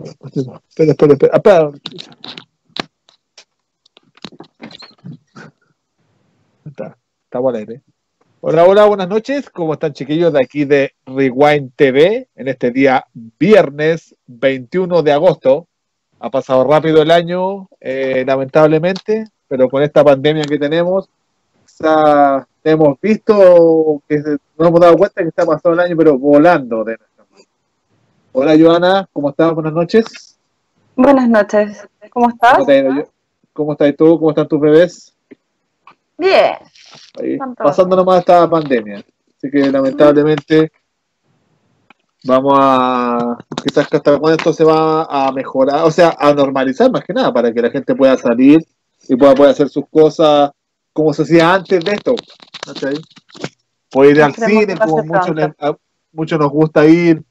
Espera. Estamos al aire. Hola, buenas noches. ¿Cómo están, chiquillos de aquí de Rewind TV? En este día viernes 21 de agosto. Ha pasado rápido el año, lamentablemente, pero con esta pandemia que tenemos, hemos visto que nos hemos dado cuenta que está pasando el año, pero volando de nuestra mano. Hola, Joana, ¿cómo estás? Buenas noches. Buenas noches, ¿cómo estás? ¿Cómo estás tú? ¿Cómo están tus bebés? Bien. Ahí, pasando nomás esta pandemia. Así que lamentablemente quizás hasta cuando esto se va a mejorar, o sea, a normalizar más que nada, para que la gente pueda salir y pueda hacer sus cosas como se hacía antes de esto. ¿Okay? Puede ir al cine, como muchos nos gusta ir,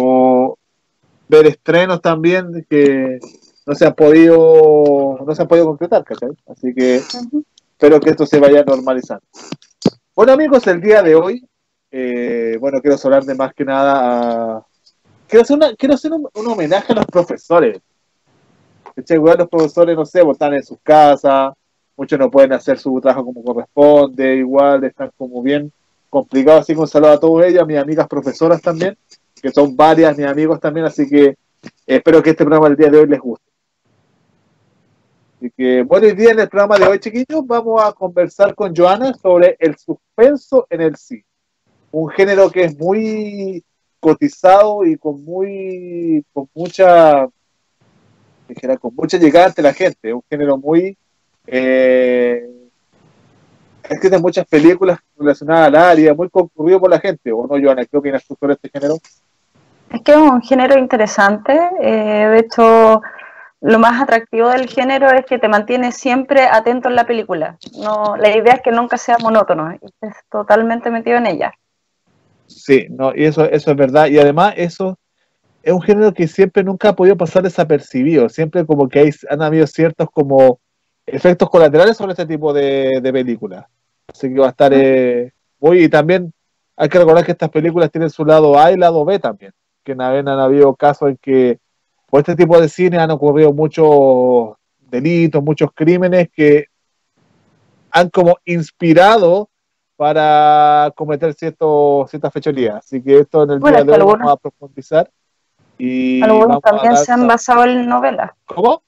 o ver estrenos también que no se han podido concretar, ¿cachai? Así que espero que esto se vaya normalizando. Bueno, amigos, el día de hoy, quiero hablar de más que nada quiero hacer un homenaje a los profesores. Los profesores, no sé, están en sus casas, muchos no pueden hacer su trabajo como corresponde, igual están como bien complicados, así que un saludo a todos ellos, a mis amigas profesoras también, que son varias, mis amigos también, así que espero que este programa del día de hoy les guste. Así que, bueno, hoy día en el programa de hoy, chiquillos, vamos a conversar con Joana sobre el suspenso en el cine. Un género que es muy cotizado y con mucha llegada ante la gente. Un género muy escrito en muchas películas relacionadas al área, muy concurrido por la gente. ¿O no, Joana? ¿Qué opinas tú sobre este género? Es que es un género interesante. De hecho, lo más atractivo del género es que te mantiene siempre atento en la película. No, la idea es que nunca sea monótono, estés totalmente metido en ella. Sí, no, y eso es verdad. Y además eso es un género que siempre nunca ha podido pasar desapercibido. Siempre como que han habido ciertos como efectos colaterales sobre este tipo de películas. Así que va a estar y también hay que recordar que estas películas tienen su lado A y lado B también. Que han habido casos en que por este tipo de cine han ocurrido muchos delitos, muchos crímenes que han como inspirado para cometer ciertas fechorías. Así que esto en el día de hoy vamos a profundizar. Y algunos también se han basado en novelas. ¿Cómo?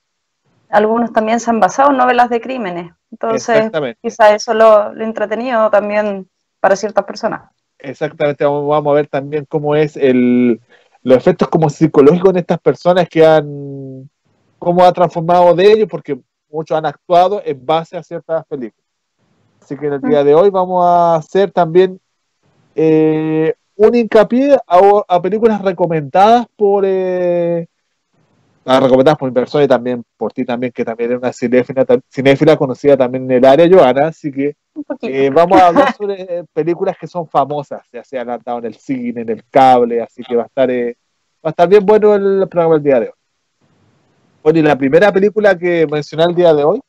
Algunos también se han basado en novelas de crímenes. Entonces, quizá eso lo entretenido también para ciertas personas. Exactamente, vamos a ver también cómo es los efectos como psicológicos en estas personas cómo ha transformado de ellos, porque muchos han actuado en base a ciertas películas. Así que en el día de hoy vamos a hacer también un hincapié a películas recomendadas por mi persona y también por ti también, que también eres una cinéfila conocida también en el área, Joana, así que vamos a hablar sobre películas que son famosas, ya se han adaptado en el cine, en el cable, así que va a estar bien bueno el programa del día de hoy. Bueno, y la primera película que mencioné el día de hoy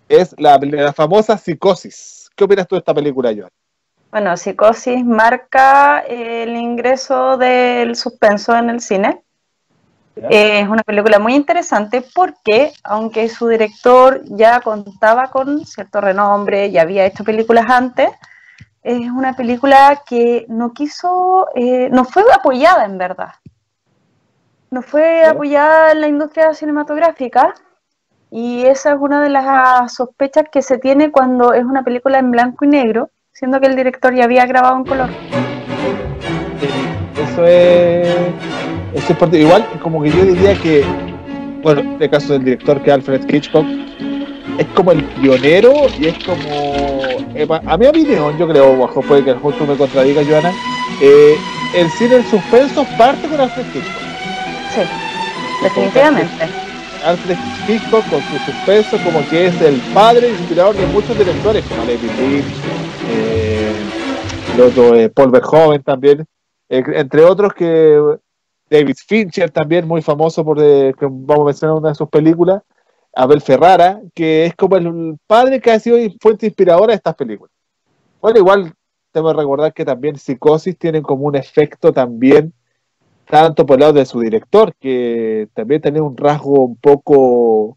es la famosa Psicosis. ¿Qué opinas tú de esta película, Joana? Bueno, Psicosis marca el ingreso del suspenso en el cine. Es una película muy interesante porque, aunque su director ya contaba con cierto renombre y había hecho películas antes, es una película que no fue apoyada en verdad. No fue apoyada en la industria cinematográfica y esa es una de las sospechas que se tiene cuando es una película en blanco y negro, siendo que el director ya había grabado en color. Eso es parte. Igual, como que yo diría que, bueno, en este caso del director que es Alfred Hitchcock, es como el pionero y es como, a mi opinión, yo creo, bajo puede que justo me contradiga, Joana, el cine del suspenso parte con Alfred Hitchcock. Sí, definitivamente. Alfred Hitchcock con su suspenso como que es el padre inspirador de muchos directores como David Lynch, Paul Verhoeven también, entre otros que David Fincher también muy famoso que vamos a mencionar una de sus películas, Abel Ferrara, que es como el padre que ha sido fuente inspiradora de estas películas. Bueno, igual tengo que recordar que también Psicosis tiene como un efecto también tanto por el lado de su director, que también tenía un rasgo un poco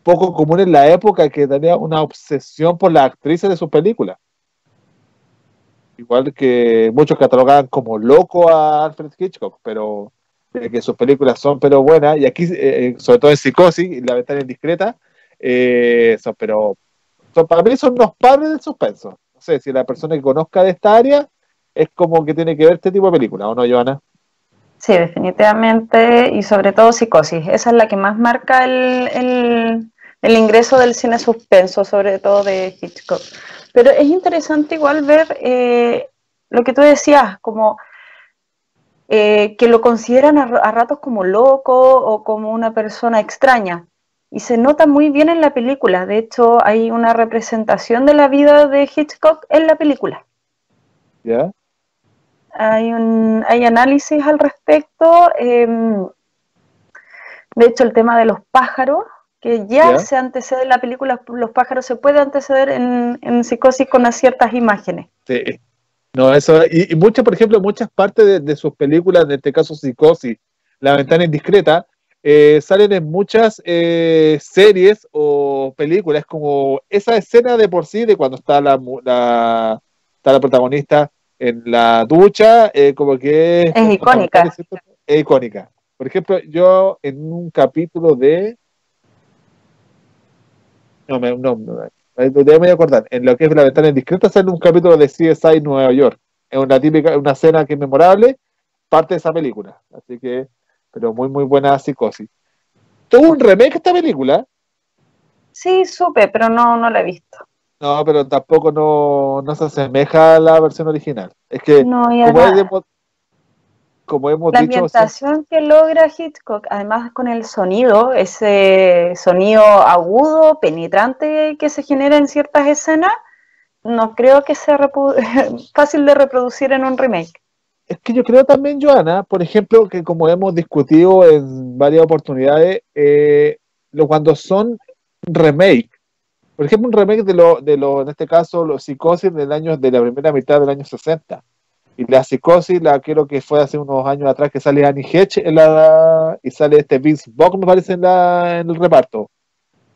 común en la época, que tenía una obsesión por las actrices de sus películas. Igual que muchos catalogaban como loco a Alfred Hitchcock, pero que sus películas son pero buenas, y aquí, sobre todo en Psicosis y La ventana indiscreta, para mí son unos padres del suspenso. No sé, si la persona que conozca de esta área es como que tiene que ver este tipo de películas, ¿o no, Joana? Sí, definitivamente, y sobre todo Psicosis. Esa es la que más marca el ingreso del cine suspenso, sobre todo de Hitchcock. Pero es interesante igual ver lo que tú decías, como que lo consideran a ratos como loco o como una persona extraña. Y se nota muy bien en la película. De hecho, hay una representación de la vida de Hitchcock en la película. ¿Ya? Hay análisis al respecto. De hecho, el tema de los pájaros, que ya ¿Ya? se antecede en la película, los pájaros se puede anteceder en Psicosis con ciertas imágenes. Sí. No, eso, y muchas, por ejemplo, muchas partes de sus películas, en este caso Psicosis, La ventana indiscreta, salen en muchas series o películas, como esa escena de por sí, de cuando está está la protagonista en la ducha, como que Es es fundamental, icónica. ¿cierto? Es icónica. Por ejemplo, yo en un capítulo de me voy a acordar. En lo que es La ventana indiscreta sale un capítulo de CSI Nueva York. Es una típica, una escena que es memorable, parte de esa película. Así que, pero muy, muy buena Psicosis. Tuvo un remake esta película, Sí, supe, pero no la he visto. no, pero tampoco no se asemeja a la versión original. Es que, No, y como, además, como hemos la dicho siempre, ambientación que logra Hitchcock, además con el sonido, ese sonido agudo, penetrante que se genera en ciertas escenas, no creo que sea fácil de reproducir en un remake. es que yo creo también, Joana, por ejemplo, que como hemos discutido en varias oportunidades, cuando son remake. Por ejemplo, un remake en este caso, los Psicosis de la primera mitad del año 60. Y la Psicosis, la creo que fue hace unos años atrás, que sale Annie Hedge y sale este Vince Vaughn, me parece, en el reparto.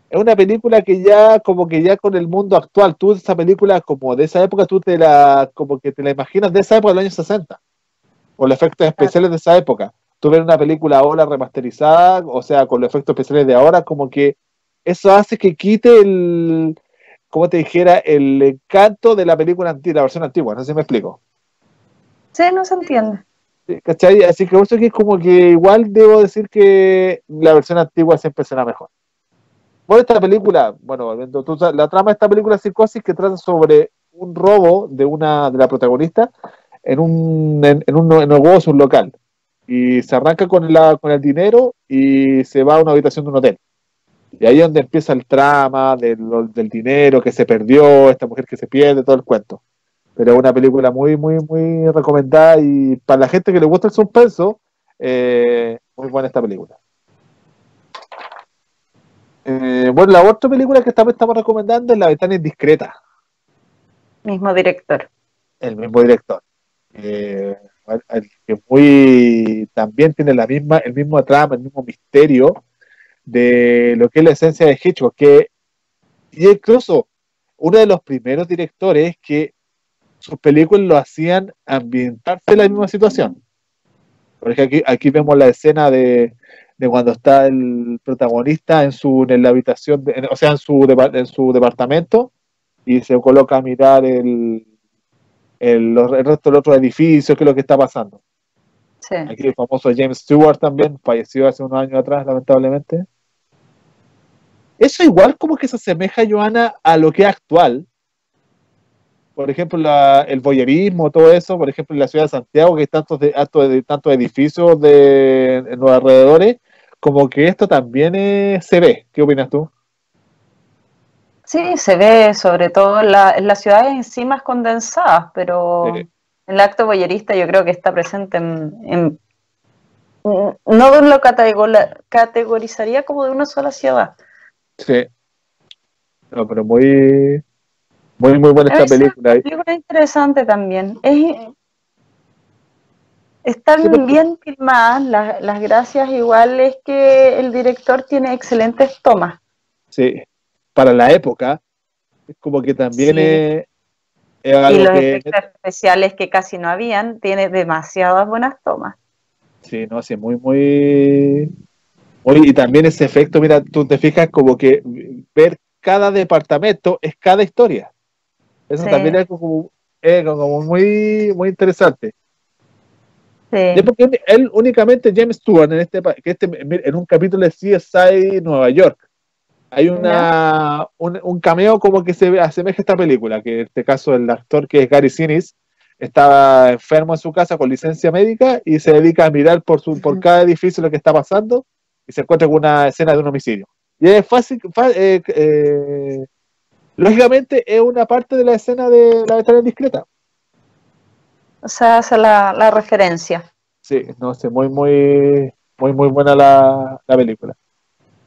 Es una película que ya, como que ya con el mundo actual, tú esa película como de esa época, como que te la imaginas de esa época del año 60, con los efectos especiales de esa época. Tú ves una película ahora remasterizada, o sea, con los efectos especiales de ahora, como que eso hace que quite como te dijera, el encanto de la película antigua, la versión antigua, no sé si me explico. Sí, no se entiende. Sí, ¿cachai? Así que por eso que es como que igual debo decir que la versión antigua siempre será mejor. Bueno, esta película, bueno, la trama de esta película Psicosis, que trata sobre un robo de la protagonista en un negocio, un local. Y se arranca con el dinero y se va a una habitación de un hotel. Y ahí es donde empieza el trama del dinero que se perdió, esta mujer que se pierde, todo el cuento. Pero es una película muy, muy, muy recomendada y para la gente que le gusta el suspenso, muy buena esta película. Bueno, la otra película que también estamos recomendando es La ventana indiscreta, Mismo director. el mismo director. Eh, que muy también tiene el mismo trama, el mismo misterio de lo que es la esencia de Hitchcock, y incluso uno de los primeros directores que sus películas lo hacían ambientarse en la misma situación. Porque aquí vemos la escena de cuando está el protagonista en la habitación, o sea, en su departamento, y se coloca a mirar el resto del otro edificio, qué es lo que está pasando. Sí. Aquí el famoso James Stewart también falleció hace unos años atrás, lamentablemente. Eso igual como que se asemeja, Joana, a lo que es actual. Por ejemplo, el voyerismo, todo eso, por ejemplo, en la ciudad de Santiago, que hay tantos edificios en los alrededores, como que esto también se ve. ¿Qué opinas tú? Sí, se ve sobre todo en las ciudades en sí más condensadas, pero el acto boyerista yo creo que está presente no lo categorizaría como de una sola ciudad. Sí, no, pero muy, muy, muy buena A esta veces película. una película interesante también. Sí, están porque, bien filmadas, las gracias igual es que el director tiene excelentes tomas. sí, para la época, es como que también Sí. es Y algo los que, efectos especiales que casi no habían, tiene demasiadas buenas tomas. sí, no, sí, muy, muy. Oye, y también ese efecto, mira, tú te fijas como que ver cada departamento es cada historia. Eso Sí, también es como muy, muy interesante. Ya sí, porque él únicamente James Stewart en un capítulo de CSI Nueva York hay ¿ya? un cameo como que se asemeja a esta película, que en este caso el actor que es Gary Sinise estaba enfermo en su casa con licencia médica y se dedica a mirar por Ujú. cada edificio lo que está pasando y se encuentra con una escena de un homicidio. Y es fácil, lógicamente es una parte de la escena de la ventana indiscreta. O sea, hace la referencia. Sí, no sé, muy, muy, muy, muy buena la película.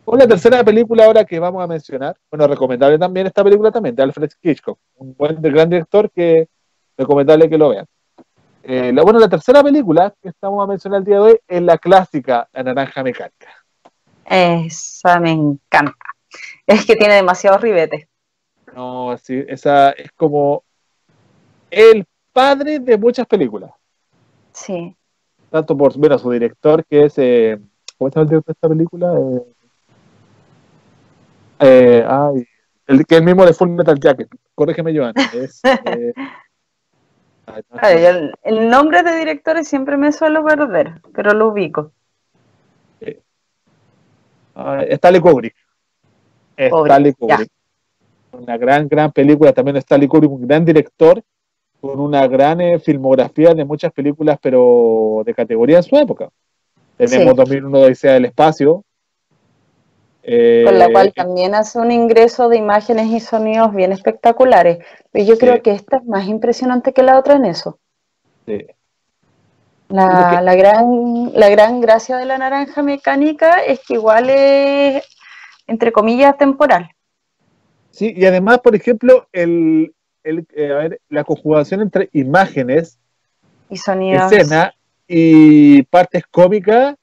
Una tercera película ahora que vamos a mencionar, bueno, recomendable también esta película también, de Alfred Hitchcock, un gran director que recomendable que lo vean. La tercera película que estamos a mencionar el día de hoy es la clásica La Naranja Mecánica. Esa me encanta. Es que tiene demasiados ribetes. No, sí, esa es como el padre de muchas películas, Sí. tanto por, bueno, su director que es, ¿cómo se llama el director de esta película? Ay, el que es el mismo de Full Metal Jacket, corrígeme Joana, ay, no, Ay, el nombre de directores siempre me suelo perder, pero lo ubico. eh, Stanley Kubrick. Pobre. Stanley Ya. Kubrick. Una gran, gran película. También Stanley Kubrick, un gran director, con una gran filmografía de muchas películas, pero de categoría en su época. Tenemos Sí. 2001 Odisea del Espacio. Con la cual Eh, también hace un ingreso de imágenes y sonidos bien espectaculares. Pero yo sí, creo que esta es más impresionante que la otra en eso. sí. Sí, La, porque, la gran gracia de la naranja mecánica es que igual es, entre comillas, temporal. sí, y además, por ejemplo, a ver, la conjugación entre imágenes, Y sonidos, escena y partes cómicas,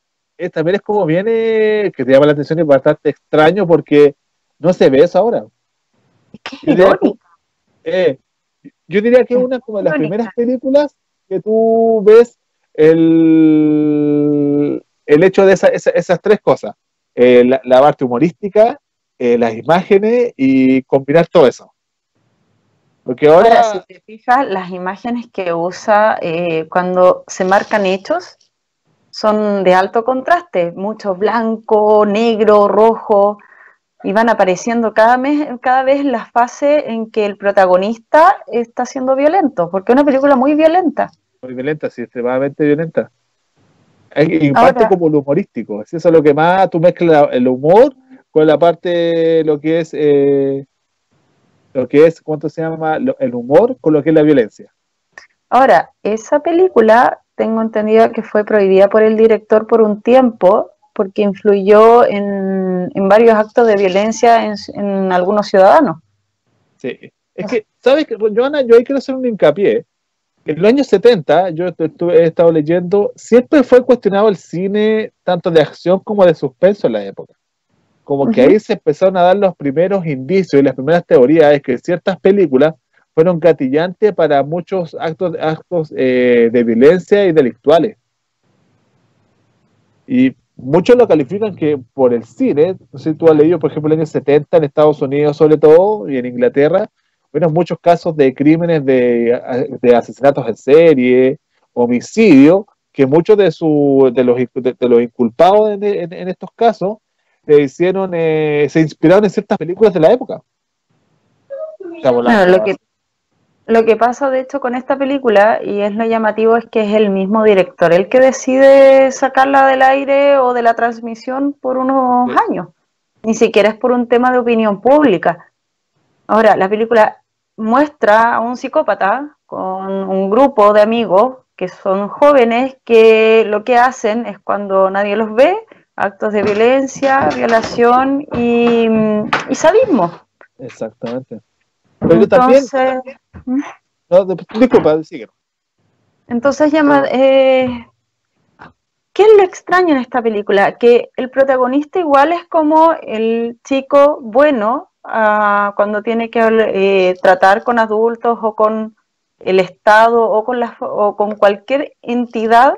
también es como viene, que te llama la atención y es bastante extraño porque no se ve eso ahora. es que es Yo diría que, irónica, eh, yo diría que es es una como de las primeras irónica. películas que tú ves el hecho de esas tres cosas, la parte humorística, las imágenes y combinar todo eso. Porque Ahora, si ahora, te fijas, las imágenes que usa cuando se marcan hechos son de alto contraste, mucho blanco, negro, rojo, y van apareciendo cada vez la fase en que el protagonista está siendo violento, porque es una película muy violenta. muy violenta, sí, extremadamente violenta. Y parte Ahora, como lo humorístico, eso es lo que más tú mezclas el humor con la parte, ¿cuánto se llama? El humor con lo que es la violencia. ahora, esa película tengo entendido que fue prohibida por el director por un tiempo porque influyó en varios actos de violencia en algunos ciudadanos. Sí. Es que, ¿sabes qué, Joana? Yo ahí quiero hacer un hincapié. En los años 70, he estado leyendo, siempre fue cuestionado el cine tanto de acción como de suspenso en la época. Como que Ujú. ahí se empezaron a dar los primeros indicios y las primeras teorías de que ciertas películas fueron gatillantes para muchos actos de violencia y delictuales. Y muchos lo califican que por el cine, no sé si tú has leído, por ejemplo, en los años 70 en Estados Unidos sobre todo y en Inglaterra, hubo muchos casos de crímenes de asesinatos en serie, homicidio, que muchos de los inculpados en estos casos se inspiraron en ciertas películas de la época. Bueno, Casablanca, lo que pasa de hecho con esta película, y es lo llamativo, es que es el mismo director el que decide sacarla del aire o de la transmisión por unos sí, años. Ni siquiera es por un tema de opinión pública. Ahora, la película muestra a un psicópata con un grupo de amigos que son jóvenes que lo que hacen es cuando nadie los ve, actos de violencia, violación y sadismo. exactamente. Pero también, Entonces, no, disculpa, sigue. entonces No, llama, no. ¿qué es lo extraño en esta película? Que el protagonista igual es como el chico bueno cuando tiene que tratar con adultos o con el Estado o con cualquier entidad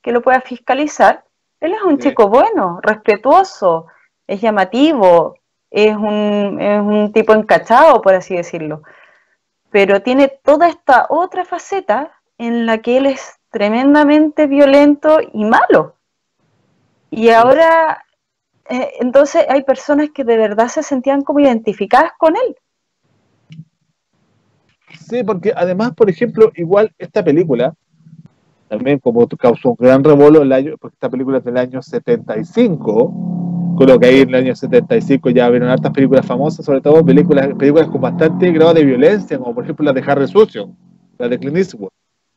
que lo pueda fiscalizar. Él es un Sí. chico bueno, respetuoso, es llamativo, es un tipo encachado, por así decirlo. Pero tiene toda esta otra faceta en la que él es tremendamente violento y malo. Y ahora, entonces hay personas que de verdad se sentían como identificadas con él. Sí, porque además, por ejemplo, igual esta película, también como causó un gran revuelo el año, porque esta película es del año 75, creo que ahí en el año 75 ya vieron hartas películas famosas, sobre todo películas con bastante grado de violencia, como por ejemplo las de Harry Sucio, las de Clint Eastwood,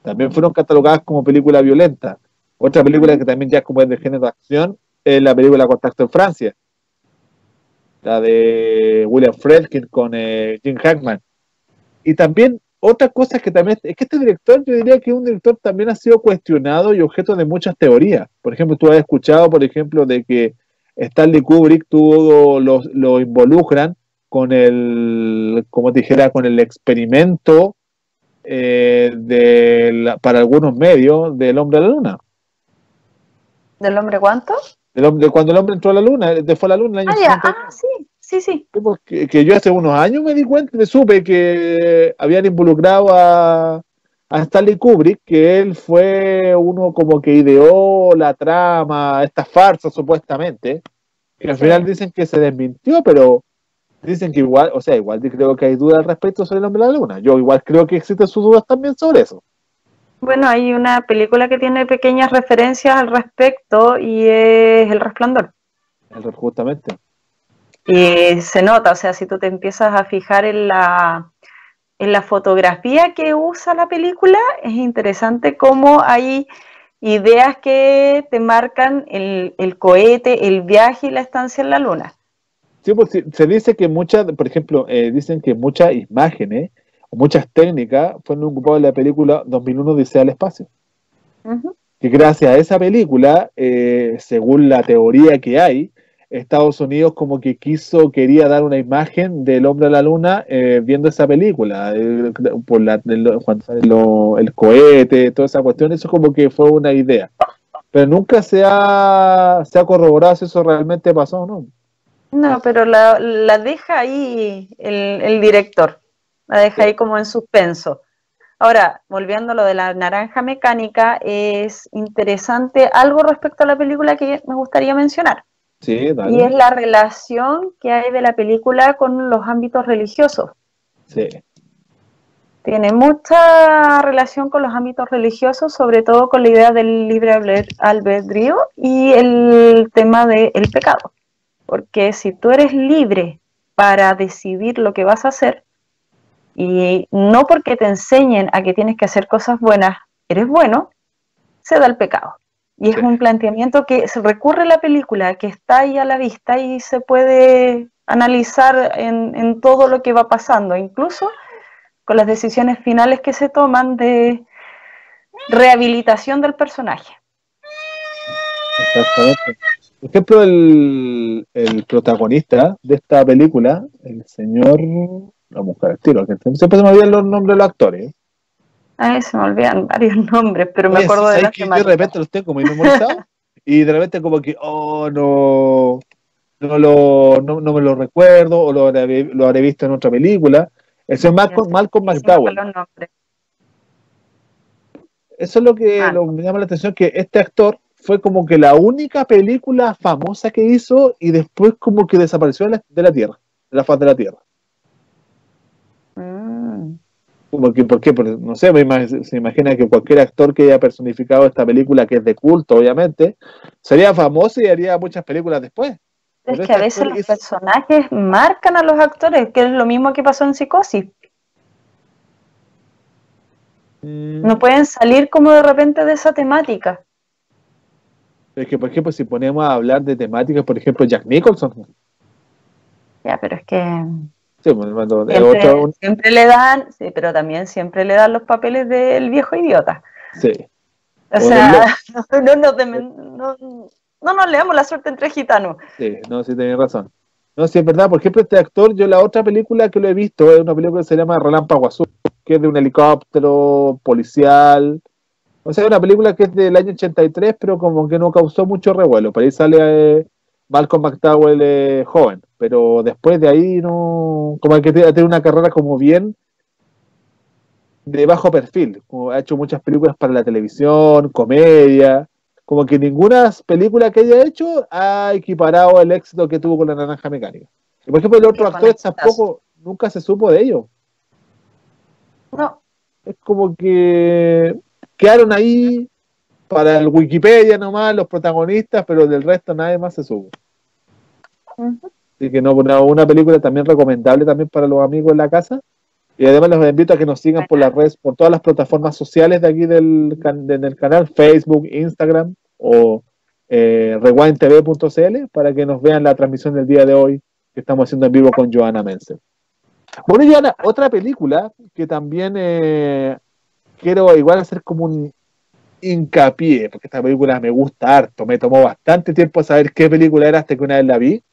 también fueron catalogadas como película violenta. Otra película que también ya como es de género de acción es la película Contacto en Francia, la de William Friedkin con Jim Hackman. Y también otra cosa que también es que este director, yo diría que un director también ha sido cuestionado y objeto de muchas teorías. Por ejemplo, tú has escuchado, por ejemplo, de que Stanley Kubrick lo involucran con como te dijera, con el experimento para algunos medios del hombre a la luna. ¿Del hombre cuánto? Cuando el hombre entró a la luna, fue a la luna en el Ah, año ya, 60. sí. Que yo hace unos años me di cuenta, me supe que habían involucrado a Stanley Kubrick, que él fue uno como que ideó la trama, esta farsa supuestamente, que al final Sí. dicen que se desmintió, pero dicen que igual, o sea, igual creo que hay dudas al respecto sobre el hombre de la luna. Yo igual creo que existen sus dudas también sobre eso. Bueno, hay una película que tiene pequeñas referencias al respecto y es El Resplandor. Justamente. Y se nota, o sea, si tú te empiezas a fijar en la fotografía que usa la película, es interesante cómo hay ideas que te marcan el cohete, el viaje y la estancia en la luna. Sí, porque se dice que muchas, por ejemplo, dicen que muchas imágenes o muchas técnicas fueron ocupadas en la película 2001 Odisea al Espacio. Uh-huh. Que gracias a esa película, según la teoría que hay, Estados Unidos como que quería dar una imagen del hombre a la luna viendo esa película, cuando sale el cohete, toda esa cuestión, eso como que fue una idea. Pero nunca se ha corroborado si eso realmente pasó o no. No, pero la deja ahí el director, la deja Sí, ahí como en suspenso. Ahora, volviendo a lo de la naranja mecánica, es interesante algo respecto a la película que me gustaría mencionar, sí, y dale. es la relación que hay de la película con los ámbitos religiosos. Sí, Tiene mucha relación con los ámbitos religiosos, sobre todo con la idea del libre albedrío y el tema del pecado. Porque si tú eres libre para decidir lo que vas a hacer, y no porque te enseñen a que tienes que hacer cosas buenas, eres bueno, se da el pecado. Y es sí. un planteamiento que se recurre a la película, que está ahí a la vista y se puede analizar en todo lo que va pasando, incluso con las decisiones finales que se toman de rehabilitación del personaje. Exactamente. Por ejemplo, el protagonista de esta película, el señor, la mujer, tiro, que siempre se me olvidan los nombres de los actores. Ay, se me olvidan varios nombres, pero me Oye, sí, acuerdo de sabes las que yo de temáticas. repente los tengo muy memorizados y de repente como que, oh, no me lo recuerdo o lo habré visto en otra película. Ese es Yo soy Malcolm malísima McDowell. para los nombres. Eso es lo que Mal. me llama la atención, que este actor fue como que la única película famosa que hizo y después como que desapareció de la Tierra, de la faz de la Tierra. Mm. ¿Por qué? Porque, no sé, se imagina que cualquier actor que haya personificado esta película, que es de culto, obviamente, sería famoso y haría muchas películas después. Es Pero que a este veces actor los hizo... personajes marcan a los actores, que es lo mismo que pasó en Psicosis. No Mm, pueden salir como de repente de esa temática. es que, por ejemplo, si ponemos a hablar de temáticas, por ejemplo, Jack Nicholson, Ya, pero es que sí, bueno, es siempre, siempre le dan, sí, pero también siempre le dan los papeles del viejo idiota. sí. O O del sea, loco. no nos leamos la suerte entre gitanos. Sí, no, sí tenés razón. No, sí es verdad, por ejemplo, este actor, yo la otra película que lo he visto es una película que se llama Relámpago Azul, que es de un helicóptero policial. O sea, es una película que es del año 83, pero como que no causó mucho revuelo. Por ahí sale Malcolm McDowell joven, pero después de ahí no, como que tiene una carrera como bien de bajo perfil, como ha hecho muchas películas para la televisión, comedia, como que ninguna película que haya hecho ha equiparado el éxito que tuvo con La Naranja Mecánica. Y por ejemplo, el Qué otro buena actor quizás. tampoco, nunca se supo de ellos. No. Es como que quedaron ahí para el Wikipedia nomás los protagonistas, pero del resto nadie más se supo. Ujú. Así que no, una película también recomendable también para los amigos en la casa. Y además los invito a que nos sigan por las redes, por todas las plataformas sociales de aquí del canal, Facebook, Instagram o rewindtv.cl para que nos vean la transmisión del día de hoy que estamos haciendo en vivo con Joana Menzel. Bueno, Joana, otra película que también quiero igual hacer como un hincapié, porque esta película me gusta harto, me tomó bastante tiempo saber qué película era hasta que una vez la vi,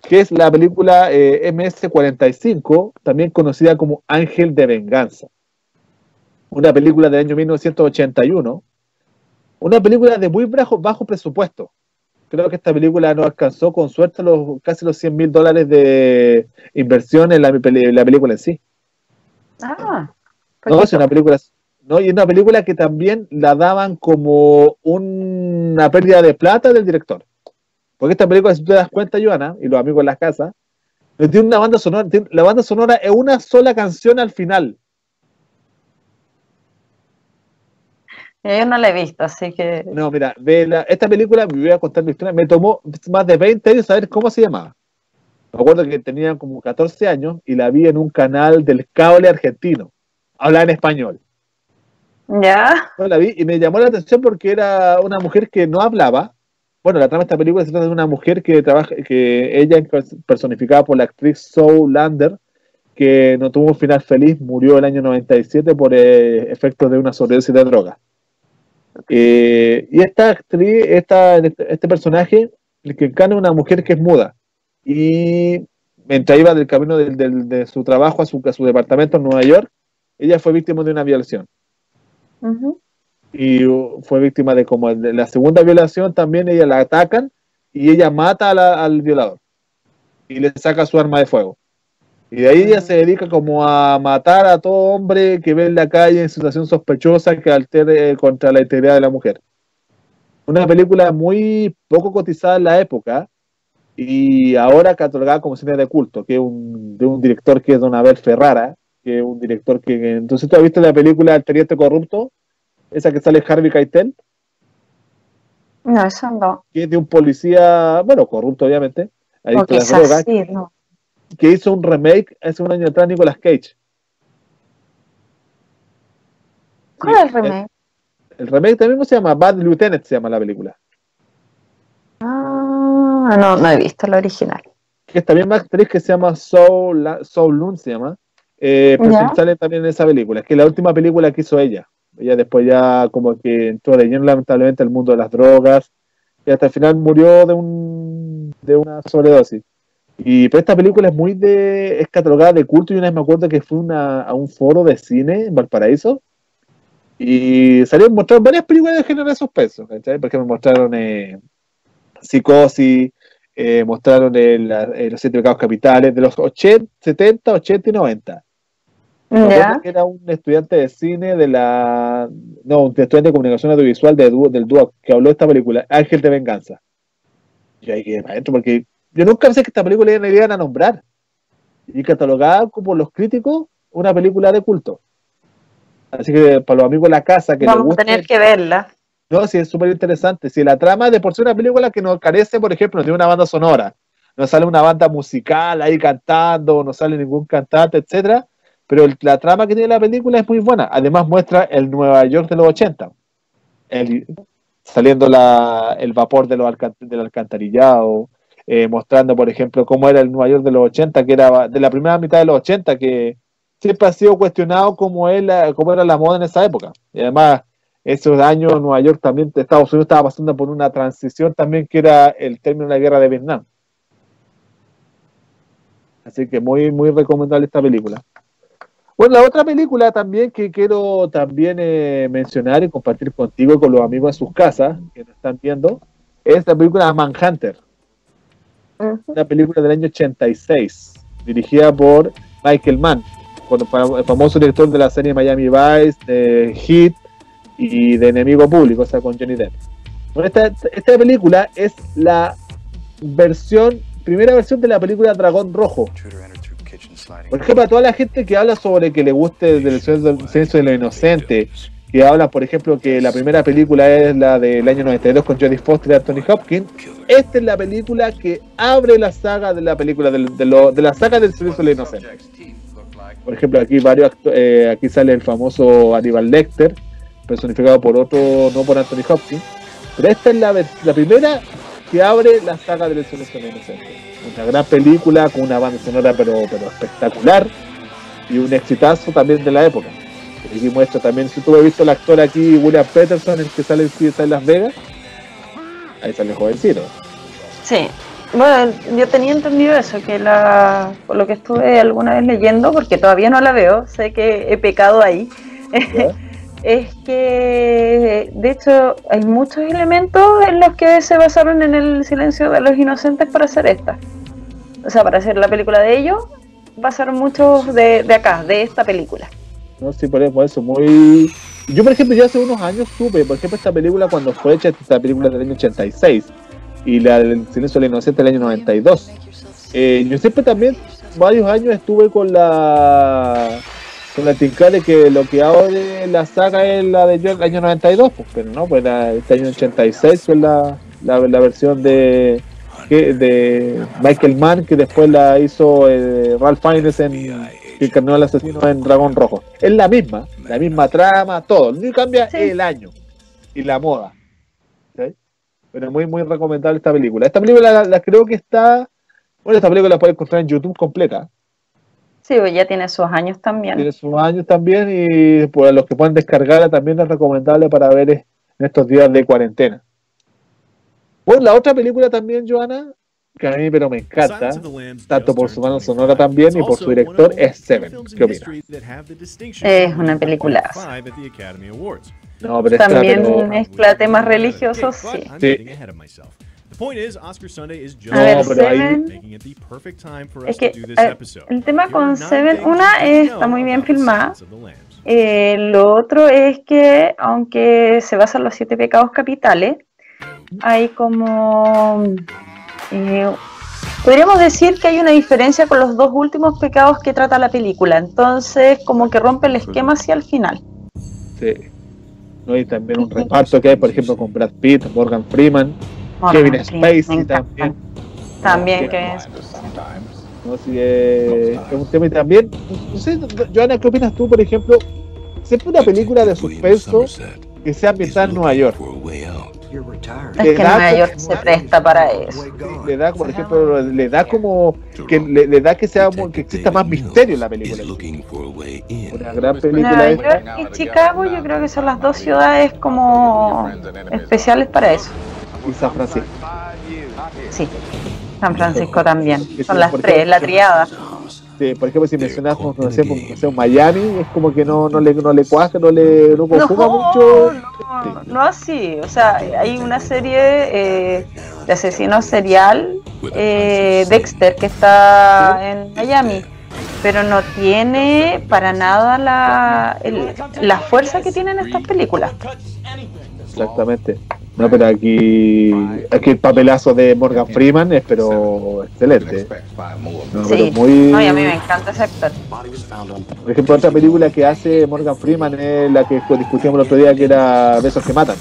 que es la película MS-45, también conocida como Ángel de Venganza, una película del año 1981, una película de muy bajo presupuesto. Creo que esta película no alcanzó con suerte casi los $100.000 de inversión en la película en sí. Ah, No, es una poquito. película, no, y una película que también la daban como una pérdida de plata del director. Porque esta película, si tú te das cuenta, Joana, y los amigos en las casas, tiene una banda sonora, la banda sonora es una sola canción al final. Yo no la he visto, así que. No, mira, esta película, me voy a contar la historia, me tomó más de 20 años saber cómo se llamaba. Me acuerdo que tenía como 14 años y la vi en un canal del cable argentino. Hablaba en español. ¿Ya? No, la vi y me llamó la atención porque era una mujer que no hablaba. Bueno, la trama de esta película se trata de una mujer que trabaja, que ella personificada por la actriz Zoe Lander, que no tuvo un final feliz, murió el año 97 por efectos de una sobredosis de droga. Y esta actriz, este personaje, el que encarna una mujer que es muda. Y mientras iba del camino de su trabajo a su departamento en Nueva York, ella fue víctima de una violación. Ujú. Y fue víctima de como de la segunda violación también, ella la atacan y ella mata al violador y le saca su arma de fuego. Y de ahí ella se dedica como a matar a todo hombre que ve en la calle en situación sospechosa que altere contra la integridad de la mujer. Una película muy poco cotizada en la época y ahora catalogada como cine de culto, que es de un director que es Don Abel Ferrara, que es un director entonces tú has visto la película El Teniente Corrupto, esa que sale Harvey Keitel, No, eso no. que es de un policía, bueno, corrupto obviamente, O adicto a las quizás drogas, sí, no. que hizo un remake hace un año atrás Nicolas Cage. ¿Cuál Sí, es el remake? el remake también se llama Bad Lieutenant, se llama la película. Ah, no, no he visto la original. Que es también una actriz que se llama Soul Lund, se llama, ¿Ya? sale también en esa película, que es la última película que hizo ella. Ella después ya como que entró de lleno lamentablemente al mundo de las drogas y hasta el final murió de una sobredosis. Pero esta película es catalogada de culto y una vez me acuerdo que fue a un foro de cine en Valparaíso y mostraron varias películas de género de suspenso, ¿cachai? Porque me mostraron Psicosis, mostraron los siete pecados capitales de los 80, 70, 80 y 90. Y me acuerdo ¿Ya? que era un estudiante de cine no, un estudiante de comunicación audiovisual del DUAC que habló de esta película, Ángel de Venganza. Y ahí quedé maestro, porque yo nunca pensé que esta película iban a nombrar. Y catalogada como los críticos una película de culto. Así que para los amigos de la casa que les Vamos a tener guste, que verla. no, sí, es súper interesante. Si la trama de por sí una película que no carece, por ejemplo, de una banda sonora, no sale una banda musical ahí cantando, no sale ningún cantante, etcétera, pero la trama que tiene la película es muy buena. Además muestra el Nueva York de los 80, el, saliendo el vapor del alcantarillado, mostrando, por ejemplo, cómo era el Nueva York de los 80, que era de la primera mitad de los 80, que siempre ha sido cuestionado cómo era la moda en esa época. Y además esos años Nueva York también, Estados Unidos estaba pasando por una transición también que era el término de la guerra de Vietnam. Así que muy, muy recomendable esta película. Bueno, la otra película también que quiero también mencionar y compartir contigo y con los amigos en sus casas que nos están viendo es la película Manhunter. Una película del año 86, dirigida por Michael Mann, el famoso director de la serie Miami Vice, de Heat y de Enemigo Público, o sea, con Johnny Depp. Bueno, esta película es la primera versión de la película Dragón Rojo. Por ejemplo, a toda la gente que habla sobre que le guste del Silencio de los Inocentes, que habla, por ejemplo, que la primera película es la del año 92 con Jodie Foster y Anthony Hopkins, esta es la película que abre la saga de la película de la saga del Silencio de los Inocentes. Por ejemplo, aquí aquí sale el famoso Aníbal Lecter, personificado por otro, no por Anthony Hopkins, pero esta es la primera que abre la saga del Silencio de los Inocentes. Una gran película con una banda sonora pero espectacular y un exitazo también de la época. Aquí muestra también, si tú has visto el actor aquí, William Peterson, el que sale en Las Vegas, ahí sale jovencito. Sí, bueno, yo tenía entendido eso, que por lo que estuve alguna vez leyendo, porque todavía no la veo, sé que he pecado ahí, es que de hecho hay muchos elementos en los que se basaron en el Silencio de los Inocentes para hacer esta. O sea, para hacer la película de ellos, basaron muchos de acá, de esta película. No, sí, por eso, muy... Yo, por ejemplo, ya hace unos años supe, por ejemplo, esta película cuando fue hecha, esta película del año 86, y la del Silencio de los Inocentes del año 92. Yo siempre también, varios años estuve con la tincada de que lo que abre la saga es la del año 92, pues, pero no, pues este año 86 fue la versión de Michael Mann, que después la hizo Ralph Fiennes que encarnó al asesino en Dragón Rojo. Es la misma trama, todo. Lo único que cambia es el año y la moda. ¿Sí? Pero muy, muy recomendable esta película. Esta película la creo que está... Bueno, esta película la puedes encontrar en YouTube completa. Sí, pues ya tiene sus años también. Tiene sus años también y por los que puedan descargarla también es recomendable para ver en estos días de cuarentena. Bueno, la otra película también, Joana, que a mí pero me encanta, tanto por su banda sonora también y por su director, es Seven. ¿Qué opinas? Es una película. No, pero también mezcla temas religiosos, sí. A ver, Seven, es que el tema con Seven, está muy bien filmada. Lo otro es que, aunque se basa en los 7 pecados capitales, hay como... podríamos decir que hay una diferencia con los 2 últimos pecados que trata la película. Entonces, como que rompe el esquema hacia el final. Sí. ¿No? Y también un reparto que hay, por ejemplo, con Brad Pitt, Morgan Freeman, Kevin Spacey también. También Kevin Spacey. No, sí, es un tema y también, no sé, Joana, ¿qué opinas tú, por ejemplo? Siempre una película de suspenso que sea ambientada en Nueva York. Es que Nueva York se presta para eso. Le da, por ejemplo, le da como que le da que sea que exista más misterio en la película. Una gran película. Nueva York y Chicago, yo creo que son las 2 ciudades como especiales para eso. Y San Francisco. Sí, San Francisco también. Son las 3, la triada. Sí, por ejemplo, si mencionas, no sé, Miami, es como que no le cuaja, no conjuga mucho. No así, o sea, hay una serie de asesinos serial, Dexter, que está en Miami, pero no tiene para nada la fuerza que tienen estas películas. Exactamente. No, pero aquí el papelazo de Morgan Freeman es pero excelente. No, sí, pero y a mí me encanta ese actor. Por ejemplo, otra película que hace Morgan Freeman es la que discutimos el otro día, que era Besos que Matan,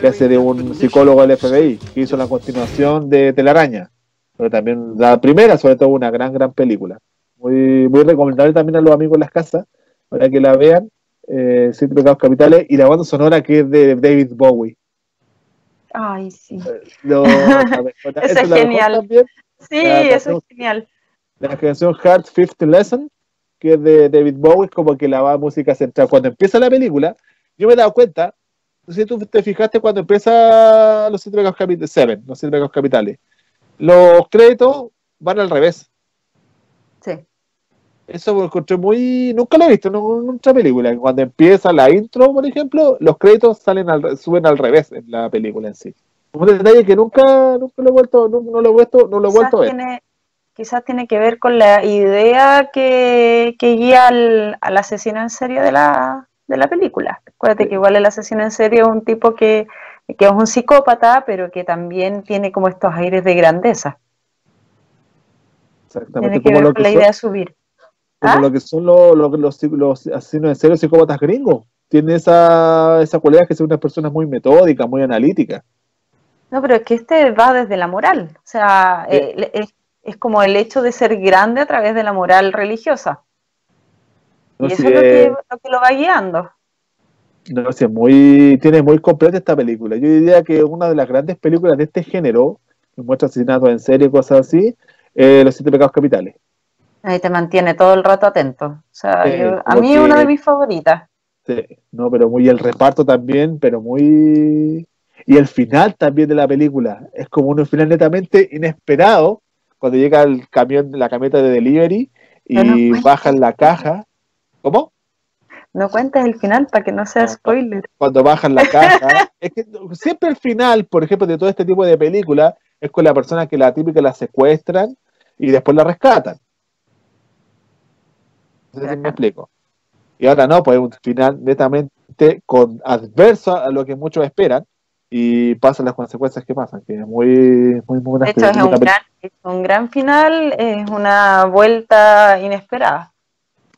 que hace de un psicólogo del FBI, que hizo la continuación de Telaraña, pero también la primera, sobre todo, una gran película. Muy, muy recomendable también a los amigos en las casas, para que la vean. 7 pecados capitales y la banda sonora que es de David Bowie. Ay, sí. Eso es genial. Sí, eso es genial. La canción Heart Fifth Lesson, que es de David Bowie, como que la música central. Cuando empieza la película, yo me he dado cuenta, no sé si tú te fijaste cuando empieza los 7 pecados capitales, los créditos van al revés. Sí. Eso lo encontré nunca lo he visto en otra película. Cuando empieza la intro, por ejemplo, los créditos suben al revés en la película en sí. Un detalle que nunca lo he vuelto, no lo he vuelto a ver. Quizás tiene que ver con la idea que guía al asesino en serie de la película. Acuérdate que igual el asesino en serie es un tipo que es un psicópata, pero que también tiene como estos aires de grandeza. Exactamente. Tiene que ver con la idea de subir. Como lo que son los asesinos en serie, psicópatas gringos. Tiene esa cualidad que son unas personas muy metódicas, muy analíticas. No, pero es que este va desde la moral. O sea, es como el hecho de ser grande a través de la moral religiosa. No, y eso es lo que lo va guiando. No sé, tiene muy completa esta película. Yo diría que una de las grandes películas de este género, que muestra asesinatos en serie y cosas así, Los 7 pecados capitales. Ahí te mantiene todo el rato atento. O sea, a mí es una de mis favoritas. Sí, no, pero muy el reparto también, pero muy... Y el final también de la película. Es como un final netamente inesperado, cuando llega el camión, la camioneta de delivery, y bajan la caja. ¿Cómo? No cuentes el final para que no sea spoiler. Cuando bajan la caja. Es que siempre el final, por ejemplo, de todo este tipo de películas, es con la persona que la típica la secuestran y después la rescatan. No sé si me explico. Y ahora no, pues es un final netamente adverso a lo que muchos esperan y pasan las consecuencias que pasan, que es muy buena. De hecho, es un gran final, es una vuelta inesperada.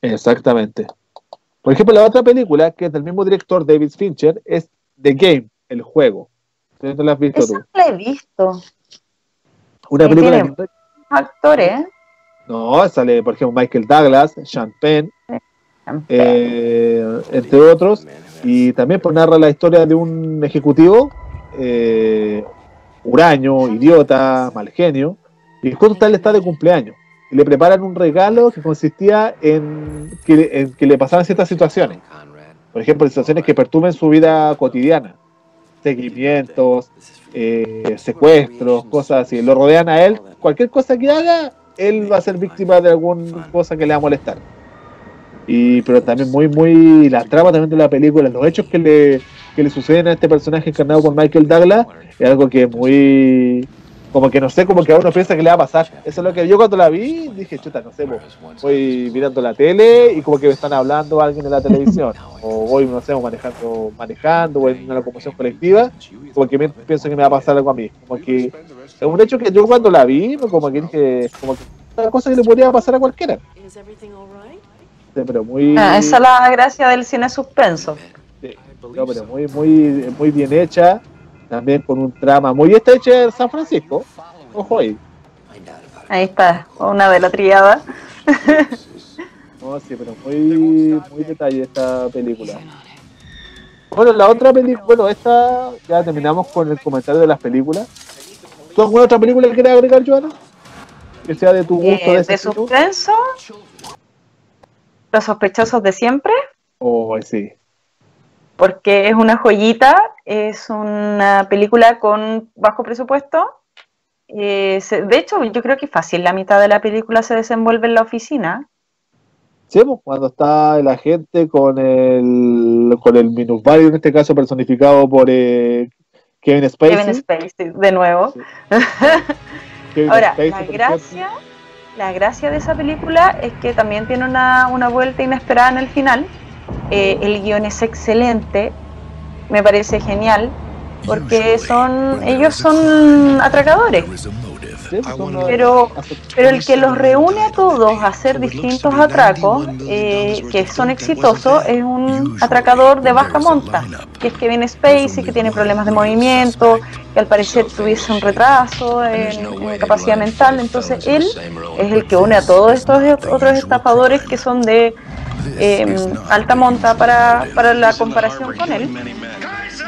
Exactamente. Por ejemplo, la otra película, que es del mismo director, David Fincher, es The Game, el juego. ¿No la has visto tú? Esa no la he visto. Una película tiene actores. No, sale, por ejemplo, Michael Douglas, Sean Penn, entre otros, y también pues, narra la historia de un ejecutivo huraño, idiota, mal genio, y justo tal está de cumpleaños, y le preparan un regalo que consistía en que le pasaran ciertas situaciones, por ejemplo, situaciones que perturben su vida cotidiana, seguimientos, secuestros, cosas así, lo rodean a él, cualquier cosa que haga, él va a ser víctima de alguna cosa que le va a molestar. Pero también la trama también de la película, los hechos que le suceden a este personaje encarnado por Michael Douglas, es algo que muy, como que no sé, como que a uno piensa que le va a pasar. Eso es lo que yo cuando la vi, dije, chuta, no sé, voy mirando la tele y como que me están hablando alguien en la televisión, o voy, no sé, manejando, o en una locomoción colectiva, como que pienso que me va a pasar algo a mí. Como que es un hecho que yo cuando la vi, como que dije, como que una cosa que le podría pasar a cualquiera. Pero esa es la gracia del cine suspenso. Sí, no, pero muy bien hecha, también con un trama muy hecha en San Francisco. Ojo ahí. Ahí está, una de la triada. No, sí, pero muy detalle esta película. Bueno, la otra película, bueno, esta ya terminamos con el comentario de las películas. ¿Tú alguna otra película que quieras agregar, Joana? Que sea de tu gusto, de suspenso. Los sospechosos de siempre. Oh, sí. Porque es una joyita, es una película con bajo presupuesto. De hecho, yo creo que fácil la mitad de la película se desenvuelve en la oficina. Sí, pues, cuando está el agente con el minusválido, en este caso personificado por Kevin Spacey. Kevin Spacey, de nuevo. Sí. Ahora, Spacey, la gracia de esa película es que también tiene una vuelta inesperada en el final. El guión es excelente, me parece genial, porque ellos son atracadores. Sí, pero el que los reúne a todos a hacer distintos atracos que son exitosos es un atracador de baja monta, que es Kevin Spacey, que tiene problemas de movimiento, que al parecer tuviese un retraso en capacidad mental. Entonces él es el que une a todos estos otros estafadores que son de alta monta para la comparación con él,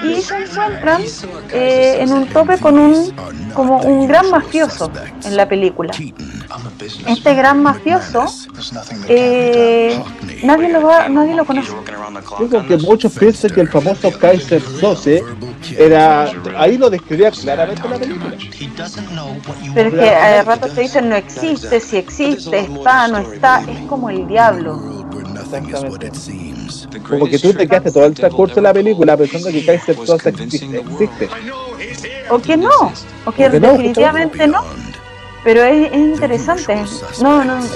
y se encuentran en un tope con como un gran mafioso en la película. este gran mafioso, nadie lo conoce. Yo creo que muchos piensan que el famoso Kaiser 12 era, ahí lo describía claramente en la película. Pero es que a rato te dicen no existe, si existe, está, no está, es como el diablo. Exactamente. Como que tú te quedaste todo el transcurso de la película pensando que Kaiser 12 existe. O que no, o que definitivamente no. Pero es interesante.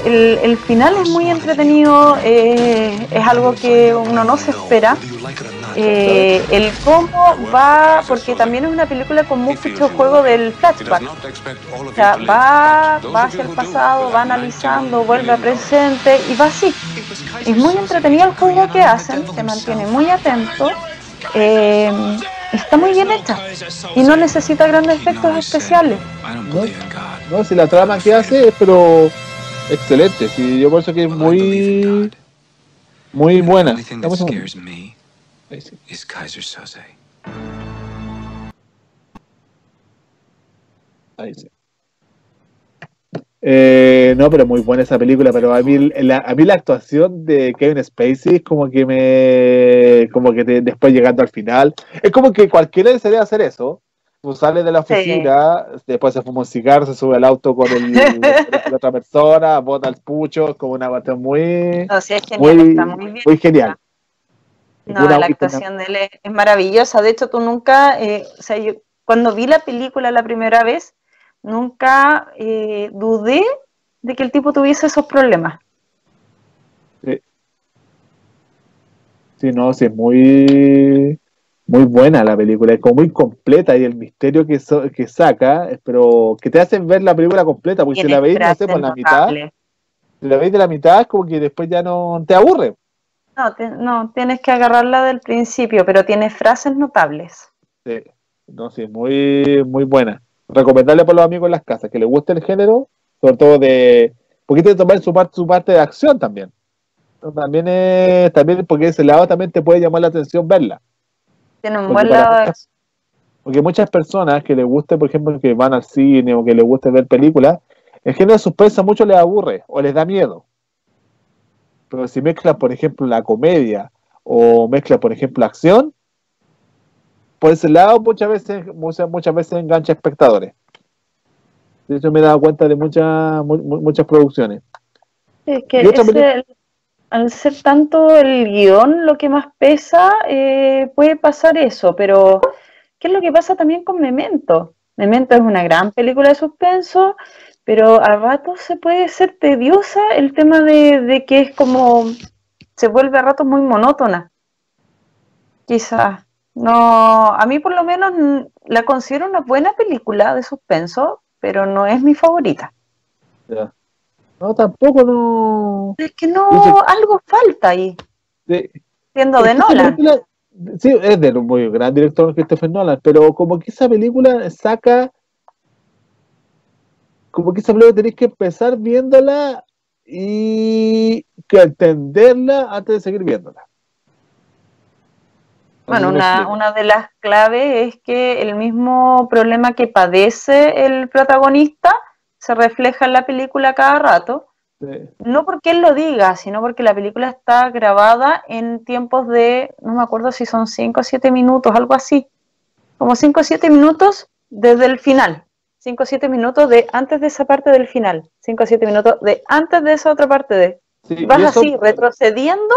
El final es muy entretenido, es algo que uno no se espera. El cómo va, porque también es una película con mucho juego del flashback. O sea, va hacia el pasado, va analizando, vuelve a presente y va así. Es muy entretenido el juego que hacen, te mantiene muy atento. Está muy bien hecha y no necesita grandes efectos especiales. No, si la trama que hace es pero excelente, sí, yo por eso que es muy buena. Ahí sí. Ahí sí. No, pero muy buena esa película, pero a mí la actuación de Kevin Spacey es como que después llegando al final, es como que cualquiera desearía hacer eso. Tú sales de la oficina, después se fuma un cigarro, se sube al auto con la otra persona, bota el pucho, es como una cuestión muy, no, sí, es genial, está muy bien. Muy genial. No, la actuación de él es maravillosa. De hecho, tú nunca, o sea, yo cuando vi la película la primera vez, nunca dudé de que el tipo tuviese esos problemas. Sí, no, sí, es muy buena la película, es como muy completa y el misterio que saca, pero que te hacen ver la película completa, porque si la veis, no sé, por la mitad, si la veis de la mitad, es como que después ya no te aburre. No, tienes que agarrarla del principio, pero tiene frases notables. Sí, no, sí, muy buena. Recomendable por los amigos en las casas, que les guste el género, sobre todo porque tiene que tomar su parte de acción también. También porque ese lado también te puede llamar la atención verla. Tiene un buen lado. Porque muchas personas que les guste, por ejemplo, que van al cine o que les guste ver películas, el género de suspensa mucho les aburre o les da miedo. Pero si mezclan, por ejemplo, la comedia o mezclan, por ejemplo, acción, por ese lado muchas veces engancha espectadores. De hecho, me he dado cuenta de muchas producciones. Es que al ser tanto el guión lo que más pesa, puede pasar eso, pero ¿qué es lo que pasa también con Memento? Memento es una gran película de suspenso, pero a ratos se puede ser tediosa el tema de que es como, se vuelve a ratos muy monótona. Quizás. No, a mí por lo menos la considero una buena película de suspenso, pero no es mi favorita. Ya. No, tampoco no. Es que no, algo falta ahí. Sí. Siendo de Nolan. Sí, es de un muy gran director Christopher Nolan, pero como que esa película como que esa película tenéis que empezar viéndola y que entenderla antes de seguir viéndola. Bueno, una de las claves es que el mismo problema que padece el protagonista se refleja en la película cada rato. Sí. No porque él lo diga, sino porque la película está grabada en tiempos de, no me acuerdo si son 5 o 7 minutos, algo así. Como 5 o 7 minutos desde el final. 5 o 7 minutos de antes de esa parte del final. 5 o 7 minutos de antes de esa otra parte Sí, vas así, retrocediendo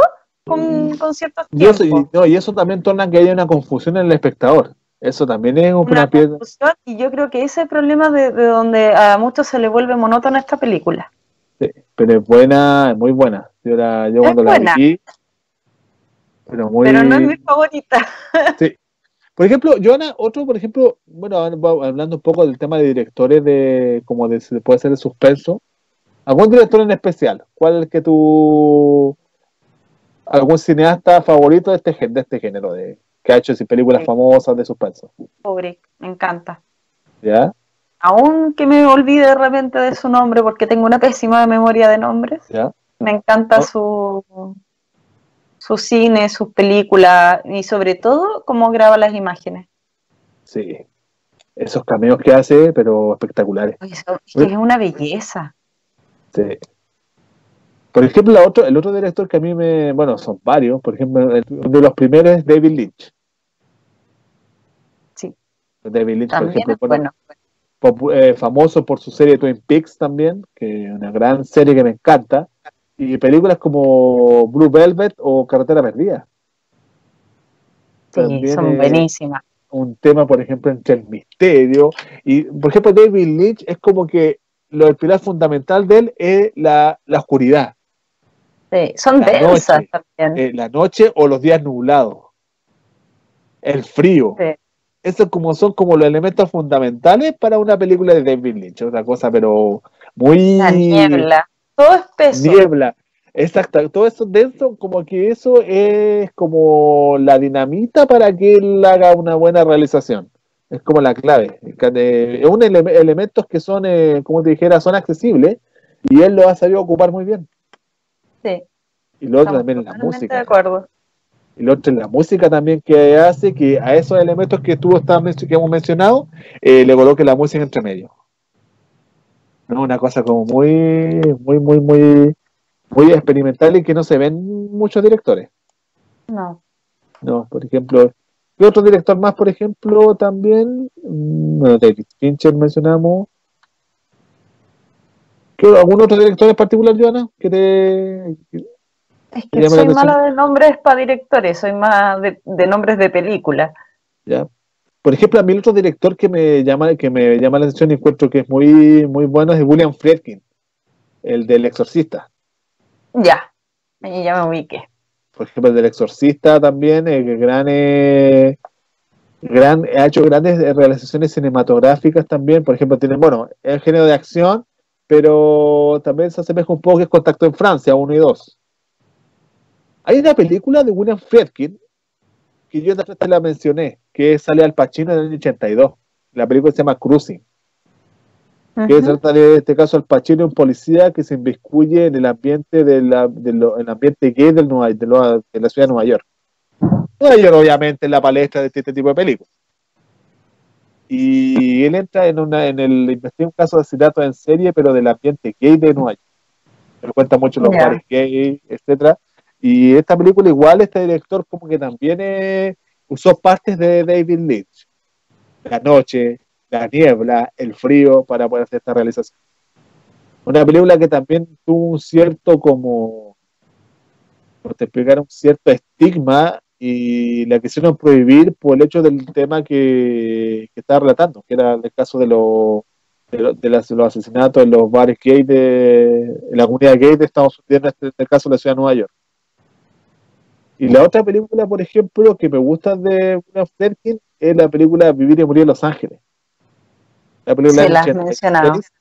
con ciertos tiempos. Y eso también torna que haya una confusión en el espectador. Eso también es una confusión, y yo creo que ese es el problema de donde a muchos se les vuelve monótona esta película. Sí, pero es buena, es muy buena. Yo cuando la vi, pero no es mi favorita. Sí. Por ejemplo, Joana, por ejemplo, bueno, hablando un poco del tema de directores puede ser de suspenso. ¿Algún director en especial? ¿Cuál es el que algún cineasta favorito de este género que ha hecho películas famosas de suspenso? Kubrick, me encanta. ¿Ya? Aunque me olvide de repente de su nombre porque tengo una pésima memoria de nombres. ¿Ya? Me encanta su cine, sus películas y sobre todo cómo graba las imágenes. Sí, esos cameos que hace, pero espectaculares. Es una belleza. Sí. Por ejemplo, el otro director que a mí bueno, son varios, por ejemplo, uno de los primeros es David Lynch. Sí, David Lynch, por también ejemplo, es bueno, bueno. famoso por su serie Twin Peaks también, que es una gran serie que me encanta, y películas como Blue Velvet o Carretera Perdida. Sí, También son buenísimas. un tema, por ejemplo, entre el misterio, y por ejemplo David Lynch es como que el pilar fundamental de él es la oscuridad, Sí, son densas también. la noche o los días nublados, el frío. Sí. Esos como son como los elementos fundamentales para una película de David Lynch, otra cosa, pero La muy niebla, todo espeso. niebla. Exacto, todo eso denso, como que eso es como la dinamita para que él haga una buena realización. Es como la clave. Es un elementos que son, como te dijera, son accesibles y él lo ha sabido ocupar muy bien. Sí, Y lo otro estamos también es la totalmente de música. acuerdo. Y lo otro es la música también que hace que a esos elementos que que hemos mencionado, le coloque la música entre medio. ¿No? Una cosa como muy experimental y que no se ven muchos directores. No. No, por ejemplo, ¿qué otro director más, por ejemplo, también? Bueno, David Fincher mencionamos. ¿Algún otro director en particular, Joana, que Es te que llame la soy atención? mala de nombres para directores, soy más de nombres de películas. ¿Ya? Por ejemplo, a mí el otro director que me llama la atención y encuentro que es muy bueno es William Friedkin, el del Exorcista. Ya, ahí ya me ubiqué. Por ejemplo, el del Exorcista también, ha hecho grandes realizaciones cinematográficas también. Por ejemplo, tiene, bueno, el género de acción, pero también se asemeja un poco que es Contacto en Francia, uno y 2. Hay una película de William Friedkin que yo también te la mencioné, que sale Al Pacino en el año 82. La película se llama Cruising, que Ujú. trata de, en este caso, Al Pacino, un policía que se inmiscuye en el ambiente el ambiente gay de la ciudad de Nueva York. Nueva York, obviamente, en la palestra de este tipo de películas. Y él entra investiga un caso de asesinato en serie, pero del ambiente gay de Nueva York. Él cuenta mucho los bares Ya, gay, etcétera. Y esta película, igual, este director como que también usó partes de David Lynch. La noche, la niebla, el frío, para poder hacer esta realización. Una película que también tuvo un cierto como te explicaron, un cierto estigma y la quisieron prohibir por el hecho del tema que estaba relatando, que era el caso de los asesinatos en los bares gay en la comunidad gay de Estados Unidos, en este caso de la ciudad de Nueva York. Y la otra película, por ejemplo, que me gusta de William Friedkin es la película Vivir y Morir en Los Ángeles. La película sí, del año las has mencionado. 86.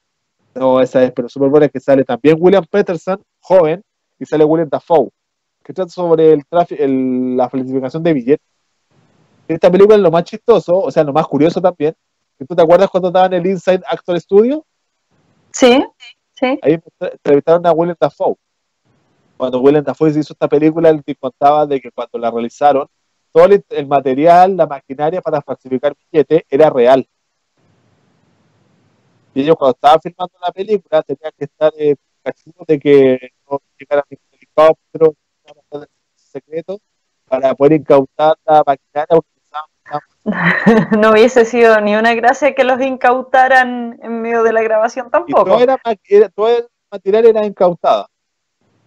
No, esa es, pero súper buena, que sale también William Peterson, joven, y sale William Dafoe, que trata sobre la falsificación de billetes. Esta película es lo más chistoso, o sea, lo más curioso también, que tú te acuerdas cuando estaban en el Inside Actor Studio, Sí, sí. ahí entrevistaron a William Dafoe. Cuando William Dafoe se hizo esta película, él te contaba de que cuando la realizaron, todo el material, la maquinaria para falsificar billetes era real. Y ellos cuando estaban filmando la película tenían que estar cachudos de que no llegaran ningún helicóptero, nada secreto, para poder incautar la maquinaria porque pensaban. No hubiese sido ni una gracia que los incautaran en medio de la grabación Y todo, tampoco. todo el material era incautado.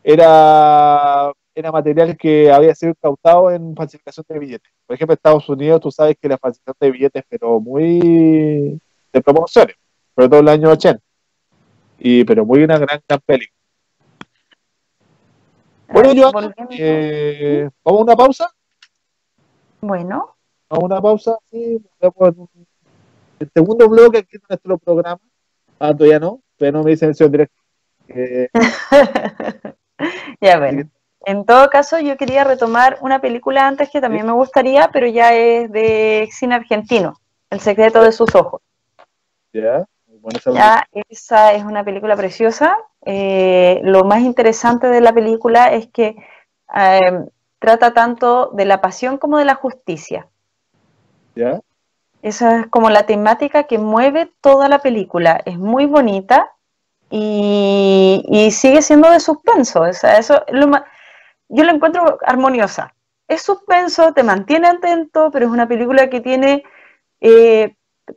Era material que había sido incautado en falsificación de billetes. Por ejemplo, en Estados Unidos, tú sabes que la falsificación de billetes, pero muy de promociones, sobre todo en los años 80. Pero muy una gran película. A Bueno, ver, Joana, volviendo. ¿Mm? ¿vamos a una pausa? Bueno, Vamos a una pausa, sí. Nos vemos en el segundo bloque aquí de nuestro programa. Ah, todavía no, pero no me dicen el directo. Eh, ya así que, bueno. En todo caso, yo quería retomar una película antes que sí, también me gustaría, pero ya es de cine argentino, El secreto ya, de sus ojos. ya, muy buena esa película. Ya, esa es una película preciosa. Lo más interesante de la película es que eh, trata tanto de la pasión como de la justicia. Ya, Esa es como la temática que mueve toda la película. Es muy bonita, y sigue siendo de suspenso. O sea, eso es yo lo encuentro armoniosa. Es suspenso, te mantiene atento, pero es una película que tiene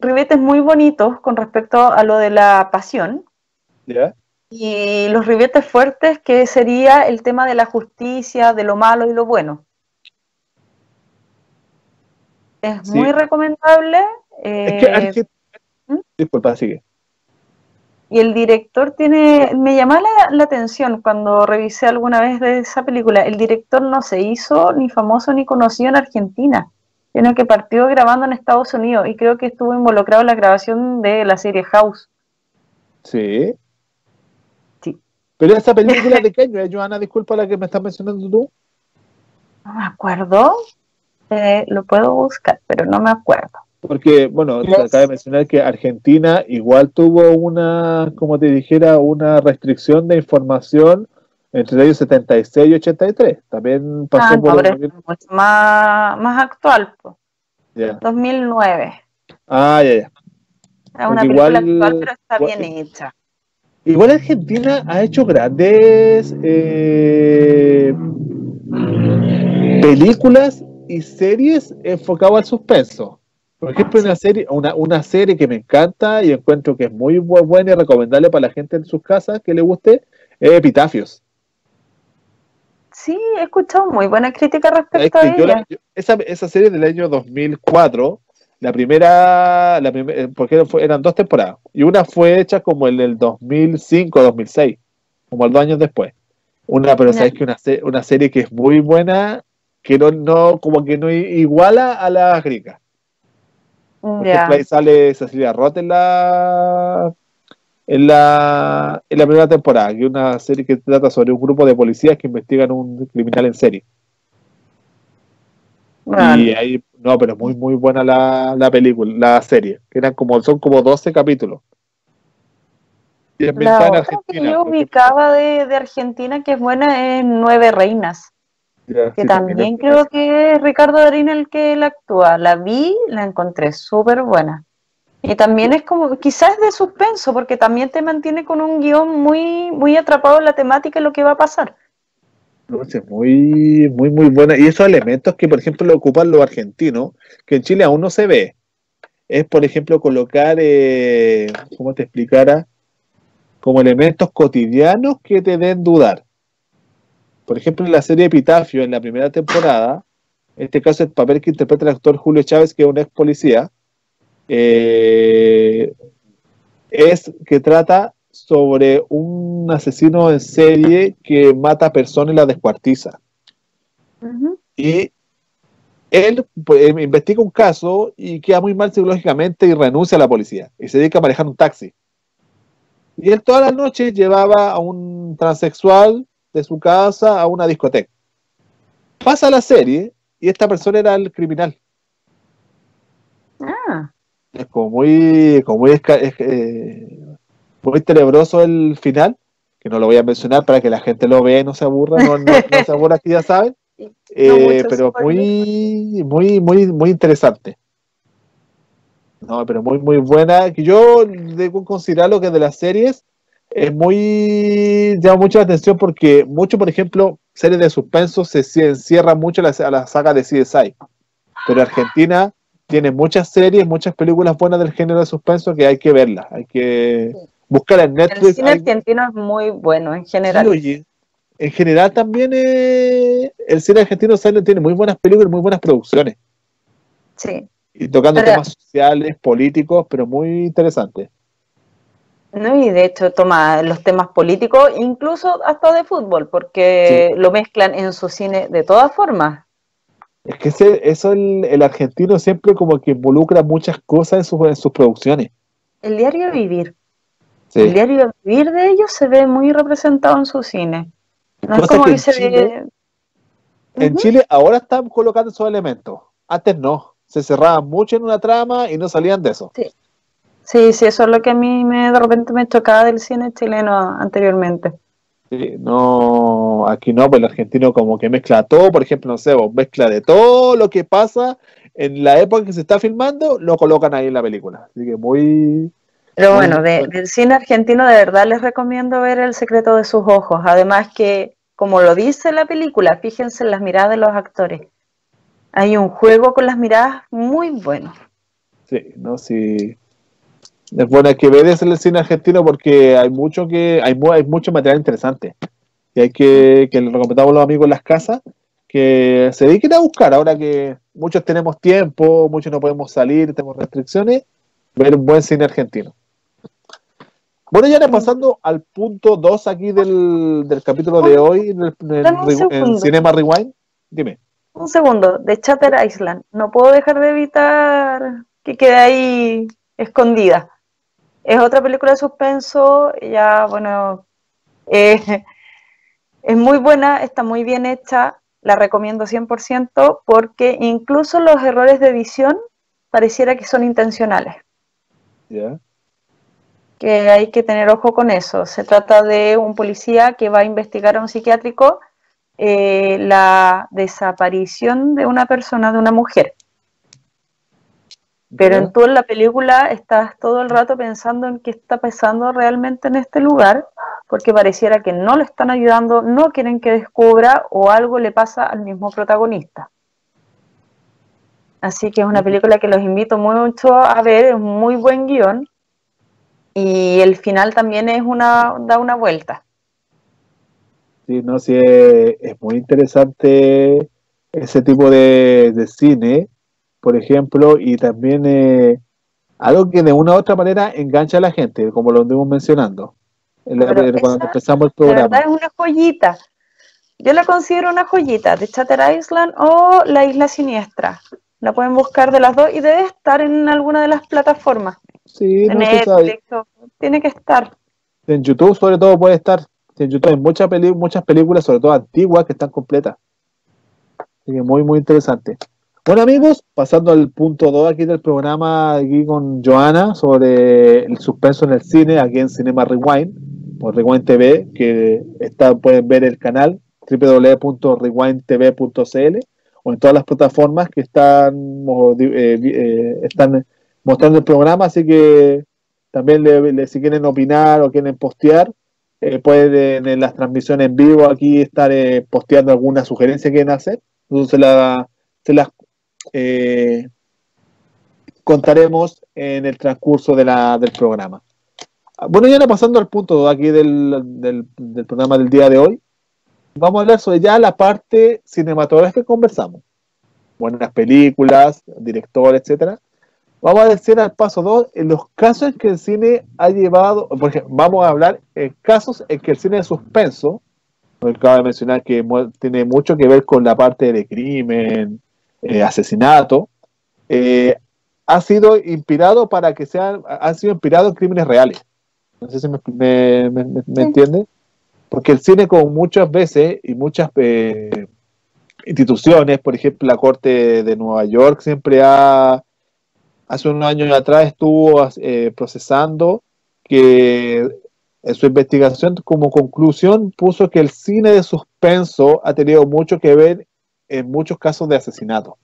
ribetes muy bonitos con respecto a lo de la pasión. ¿Ya? Y los ribetes fuertes, que sería el tema de la justicia, de lo malo y lo bueno. Es Sí. muy recomendable. Es que disculpa, sigue. Y el director me llamó la atención cuando revisé alguna vez de esa película. El director no se hizo ni famoso ni conocido en Argentina, sino que partió grabando en Estados Unidos y creo que estuvo involucrado en la grabación de la serie House. Sí. Sí. Pero esa película de qué año es, Joana, disculpa la que me estás mencionando tú. No me acuerdo. Lo puedo buscar, pero no me acuerdo. Porque, bueno, se acaba de mencionar que Argentina igual tuvo una, como te dijera, una restricción de información entre los años 76 y 83. También pasó No, por pero es un... mucho más actual, po. Ya. 2009. Ah, ya, ya. Es Porque una película actual, pero está bien hecha. igual Argentina ha hecho grandes películas y series enfocadas al suspenso. Por ejemplo, Sí. una serie que me encanta y encuentro que es muy buena y recomendable para la gente en sus casas que le guste, es Epitafios. Sí, he escuchado muy buena crítica Es respecto a que ella. esa serie del año 2004, porque eran dos temporadas, y una fue hecha como en el 2005, 2006, como 2 años después. Pero Ya. sabes que una serie que es muy buena, que como que no iguala a la griega. Por ejemplo, ahí Ya. sale Cecilia Roth en la primera temporada, que es una serie que trata sobre un grupo de policías que investigan un criminal en serie. Y Bueno, ahí, no, pero muy, muy buena la película, la serie, que son como 12 capítulos. Y la ambientada en otra que Argentina, yo por ejemplo. ubicaba de Argentina que es buena es Nueve Reinas, Ya, que sí, también es también buena creo esa. que es Ricardo Darín el que la actúa. La vi, la encontré súper buena. Y también es como, quizás de suspenso, porque también te mantiene con un guión muy atrapado en la temática y lo que va a pasar. Entonces, muy, muy, muy buena. Y esos elementos que, por ejemplo, lo ocupan los argentinos, que en Chile aún no se ve, es, por ejemplo, colocar, ¿cómo te explicara? Como elementos cotidianos que te den dudar. Por ejemplo, en la serie Epitafio, en la primera temporada, en este caso el papel que interpreta el actor Julio Chávez, que es un ex policía, eh, es que trata sobre un asesino en serie que mata personas y las descuartiza. Ujú. Y él pues, investiga un caso y queda muy mal psicológicamente y renuncia a la policía y se dedica a manejar un taxi. Y él todas las noches llevaba a un transexual de su casa a una discoteca. Pasa la serie y esta persona era el criminal. Ah, Es muy tenebroso el final, que no lo voy a mencionar para que la gente lo vea y no se aburra, no se aburra, que ya saben, no mucho pero spoiler. muy, muy, muy, muy interesante. No, pero muy, muy buena. Que yo debo considerarlo que de las series llama mucho la atención porque mucho, por ejemplo, series de suspenso se encierra mucho a la saga de CSI. Pero Argentina tiene muchas series, muchas películas buenas del género de suspenso que hay que verlas. Hay que buscar en El Netflix. cine argentino es muy bueno en Sí, general. oye. En general también el cine argentino tiene muy buenas películas, muy buenas producciones. Sí. Y tocando Pero, temas sociales, políticos, pero muy interesantes. ¿no? Y de hecho toma los temas políticos, incluso hasta de fútbol, Sí. porque lo mezclan en su cine de todas formas. Es que eso el argentino siempre como que involucra muchas cosas en sus producciones. El diario vivir. El Sí. diario vivir de ellos se ve muy representado en su cine. No es Cosa como que que se ve. En Ujú. Chile ahora están colocando esos elementos. Antes no. Se cerraban mucho en una trama y no salían de eso. Sí. Sí, sí, eso es lo que a mí de repente me chocaba del cine chileno anteriormente. Sí, no, aquí no, pues el argentino como que mezcla todo, por ejemplo, no sé, vos, mezcla de todo lo que pasa en la época que se está filmando, lo colocan ahí en la película. Así que muy, Pero bueno, del cine argentino de verdad les recomiendo ver El secreto de sus ojos. Además que, como lo dice la película, fíjense en las miradas de los actores. Hay un juego con las miradas muy bueno. Sí, no, sí. Es bueno que ver el cine argentino porque hay mucho hay mucho material interesante. Y hay que le recomendamos a los amigos en las casas que se dediquen a buscar. Ahora que muchos tenemos tiempo, muchos no podemos salir, tenemos restricciones, ver un buen cine argentino. Bueno, ya pasando al punto 2 aquí del capítulo de hoy, en Cinema Rewind, dime. Un segundo, de Shutter Island. No puedo dejar de evitar que quede ahí escondida. Es otra película de suspenso, ya, bueno, es muy buena, está muy bien hecha, la recomiendo 100% porque incluso los errores de edición pareciera que son intencionales. Yeah. Que hay que tener ojo con eso. Se trata de un policía que va a investigar a un psiquiátrico la desaparición de una persona, de una mujer. Pero en toda la película estás todo el rato pensando en qué está pasando realmente en este lugar, porque pareciera que no lo están ayudando, no quieren que descubra o algo le pasa al mismo protagonista. Así que es una película que los invito mucho a ver, es un muy buen guión. Y el final también da una vuelta. Sí, no, sí, es muy interesante ese tipo de cine, por ejemplo, y también algo que de una u otra manera engancha a la gente, como lo anduvimos mencionando cuando empezamos el programa. De verdad es una joyita. Yo la considero una joyita, de Shutter Island o La Isla Siniestra. La pueden buscar de las dos y debe estar en alguna de las plataformas. Sí, en Netflix, tiene que estar. En YouTube sobre todo puede estar. En YouTube hay muchas películas, sobre todo antiguas, que están completas. Así que muy, muy interesante. Bueno, amigos, pasando al punto 2 aquí del programa, aquí con Joana, sobre el suspenso en el cine, aquí en Cinema Rewind, por Rewind TV, que pueden ver el canal www.rewindtv.cl o en todas las plataformas que están mostrando el programa, así que también si quieren opinar o quieren postear, pueden en las transmisiones en vivo aquí estar posteando alguna sugerencia que quieren hacer. Entonces se las contaremos en el transcurso del programa. Bueno, ya pasando al punto aquí del programa del día de hoy, vamos a hablar sobre ya la parte cinematográfica que conversamos. Buenas películas, director, etcétera. Vamos a decir al paso 2, en los casos en que el cine ha llevado, por ejemplo, vamos a hablar en casos en que el cine de suspenso, porque acabo de mencionar que tiene mucho que ver con la parte de crimen, asesinato, ha sido inspirado han sido inspirados en crímenes reales. No sé si me entiende. Porque el cine, como muchas veces y muchas instituciones, por ejemplo la Corte de Nueva York siempre hace unos años atrás estuvo procesando que en su investigación como conclusión puso que el cine de suspenso ha tenido mucho que ver en muchos casos de asesinato.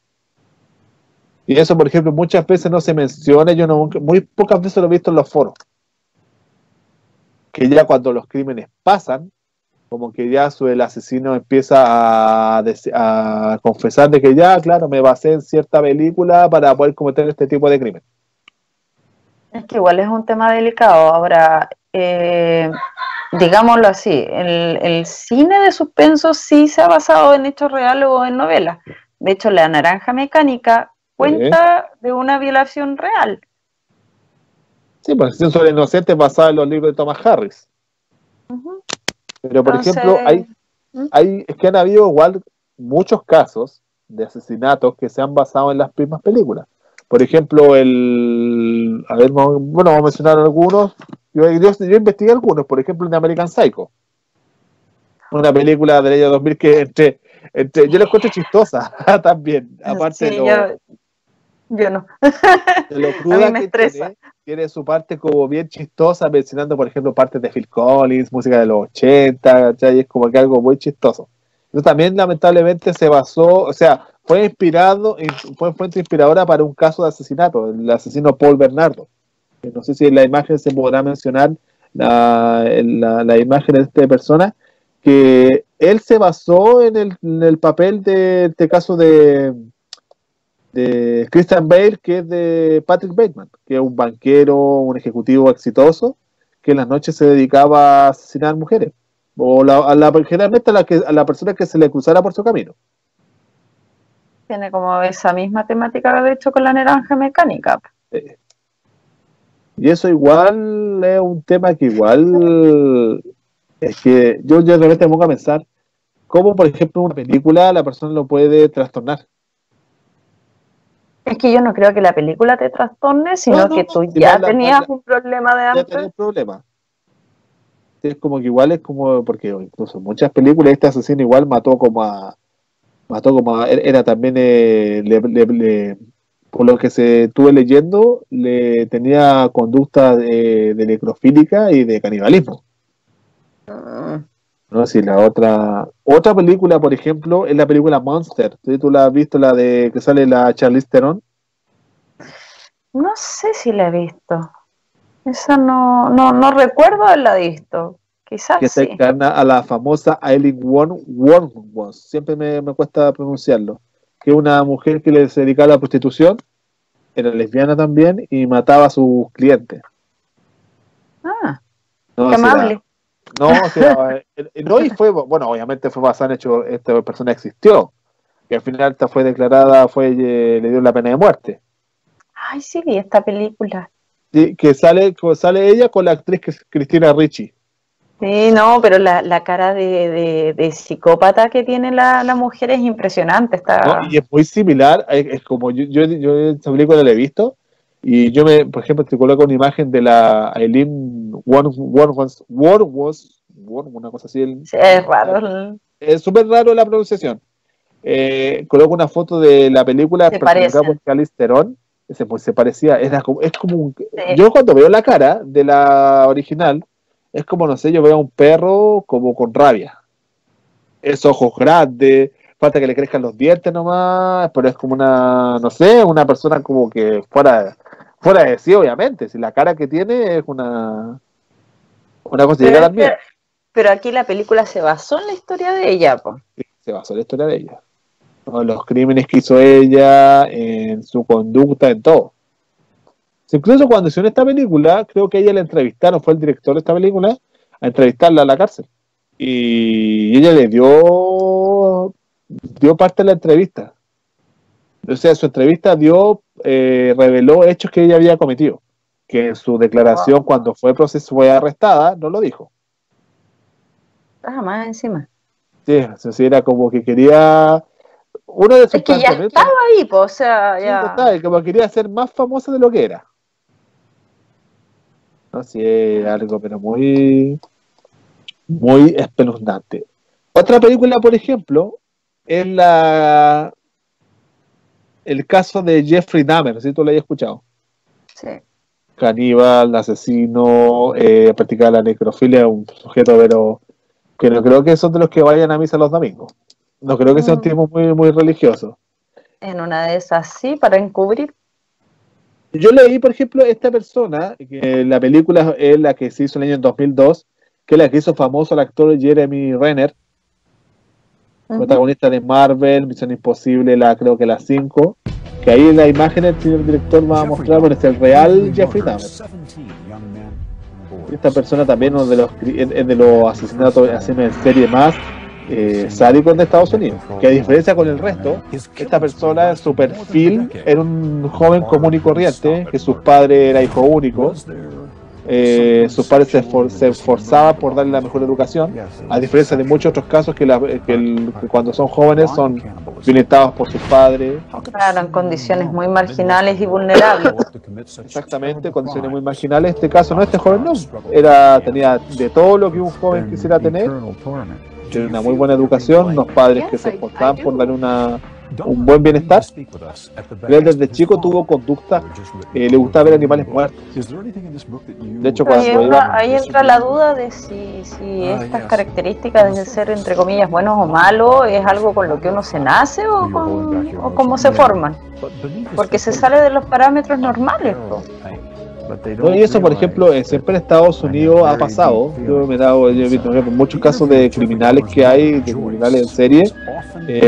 Y eso, por ejemplo, muchas veces no se menciona, muy pocas veces lo he visto en los foros. Que ya cuando los crímenes pasan, como que ya el asesino empieza a confesar de que ya, claro, me basé en cierta película para poder cometer este tipo de crimen. Es que igual es un tema delicado. Ahora, digámoslo así, el cine de suspenso sí se ha basado en hechos reales o en novelas. De hecho, La Naranja Mecánica cuenta de una violación real. Sí, pues Acción sobre Inocentes basada en los libros de Thomas Harris. Pero, por ejemplo, es que han habido igual muchos casos de asesinatos que se han basado en las mismas películas. Por ejemplo, vamos a mencionar algunos. Yo investigué algunos, por ejemplo, en American Psycho. Una película del año 2000 que yo la encuentro chistosa también, aparte sí, yo no. De lo cruda que tiene su parte como bien chistosa, mencionando, por ejemplo, partes de Phil Collins, música de los 80, ¿cachai? Es como que algo muy chistoso. Eso también, lamentablemente, se basó, o sea, fue fuente inspiradora para un caso de asesinato, el asesino Paul Bernardo, que no sé si en la imagen se podrá mencionar la imagen de esta persona, que él se basó en el papel de este caso de Christian Bale, que es de Patrick Bateman, que es un banquero, un ejecutivo exitoso, que en las noches se dedicaba a asesinar mujeres, o generalmente a la persona que se le cruzara por su camino. Tiene como esa misma temática de hecho con la naranja mecánica. Y eso igual es un tema que igual es que yo de repente me pongo a pensar cómo, por ejemplo, una película la persona lo puede trastornar. Es que yo no creo que la película te trastorne, sino que tú ya tenías un problema de Ya antes. tenés un problema. Es como que igual es como, porque incluso muchas películas este asesino igual mató como a era también por lo que se estuve leyendo, le tenía conducta de necrofílica y de canibalismo. No, si la otra película, por ejemplo, es la película Monster. ¿Sí? ¿Tú la has visto, la de que sale la Charlize Theron? No sé si la he visto. Esa no recuerdo haberla visto. Quizás Que se sí. encarna a la famosa Aileen Wuornos. Siempre me cuesta pronunciarlo. Que es una mujer que se dedicaba a la prostitución, era lesbiana también y mataba a sus clientes. Ah, No, qué amable. No, y fue, bueno, obviamente fue basado en hecho, esta persona existió, que al final esta fue declarada, le dieron la pena de muerte. Ay, sí, vi esta película. Sí, que sale ella con la actriz que es Cristina Ricci. Sí, no, pero la cara de psicópata que tiene la mujer es impresionante. ¿No? Y es muy similar, es como yo esta película la he visto, y por ejemplo, te coloco una imagen de la Aileen Wuornos, una cosa así. Sí, es raro. Es súper raro la pronunciación. Coloco una foto de la película protagonizada por Charlize Theron, se parecía, es como un, Sí. Yo cuando veo la cara de la original, es como, no sé, yo veo a un perro como con rabia. Es ojos grandes, falta que le crezcan los dientes nomás, pero es como una, no sé, una persona como que fuera de sí, obviamente, si la cara que tiene es una cosa llega a dar miedo. Pero aquí la película se basó en la historia de ella, po. Sí, se basó en la historia de ella. Los crímenes que hizo ella, en su conducta, en todo. Incluso cuando hicieron esta película, creo que ella la entrevistaron, fue el director de esta película, a entrevistarla a la cárcel. Y ella le dio parte de la entrevista. O sea, su entrevista reveló hechos que ella había cometido. Que en su declaración, cuando fue arrestada, no lo dijo. Más encima. Sí, así era como que quería... Uno de sus es que ya estaba ahí, pues, o sea, ya... Sí, como quería ser más famosa de lo que era. No, sí, es algo, pero muy espeluznante. Otra película, por ejemplo, es el caso de Jeffrey Dahmer, ¿sí? ¿Tú lo hayas escuchado? Sí. Caníbal, asesino, practicaba la necrofilia, un sujeto, pero que no creo que son de los que vayan a misa los domingos. No creo que sea un tipo muy religioso. En una de esas sí, para encubrir. Yo leí, por ejemplo, esta persona, que la película es la que se hizo en el año 2002, que es la que hizo famoso el actor Jeremy Renner, protagonista de Marvel, Misión Imposible, creo que la 5, que ahí en la imagen el director va a mostrar, bueno, es el real Jeffrey Dahmer. Esta persona también es de los asesinatos en serie más sádicos de Estados Unidos, que a diferencia con el resto, esta persona, su perfil era un joven común y corriente, que sus padres eran hijos únicos, sus padres se esforzaban por darle la mejor educación, a diferencia de muchos otros casos que cuando son jóvenes son violentados por sus padres. Claro, en condiciones muy marginales y vulnerables. Exactamente, condiciones muy marginales. Este caso no, este joven no, tenía de todo lo que un joven quisiera tener. Tiene una muy buena educación, unos padres que se esforzaban por darle un buen bienestar. Él desde chico tuvo conducta, le gustaba ver animales muertos. De hecho, ahí entra la duda de si estas características de ser, entre comillas, buenos o malos, es algo con lo que uno se nace o cómo se forman. Porque se sale de los parámetros normales, ¿no? No, y eso, por ejemplo, siempre en Estados Unidos ha pasado. Yo he visto muchos casos de criminales que hay, de criminales en serie,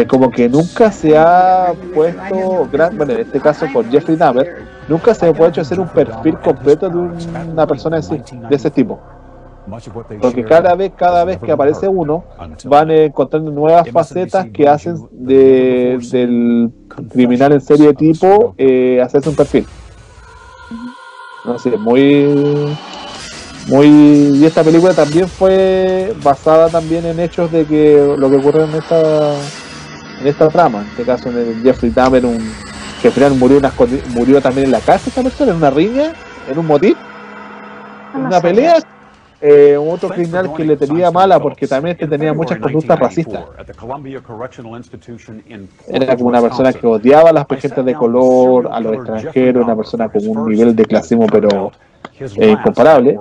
como que nunca se ha puesto, bueno, en este caso con Jeffrey Dahmer, nunca se ha podido hacer un perfil completo de una persona en sí, de ese tipo. Porque cada vez que aparece uno, van encontrando nuevas facetas que hacen del criminal en serie tipo hacerse un perfil. No sé, y esta película también fue basada también en hechos de que lo que ocurre en esta trama, en este caso en el Jeffrey Dahmer, que al final murió también en la casa esta persona, en una riña, en un motín, en una pelea. Otro criminal que le tenía mala porque también tenía muchas conductas racistas. Era como una persona que odiaba a las gente de color, a los extranjeros, una persona con un nivel de clasismo pero incomparable.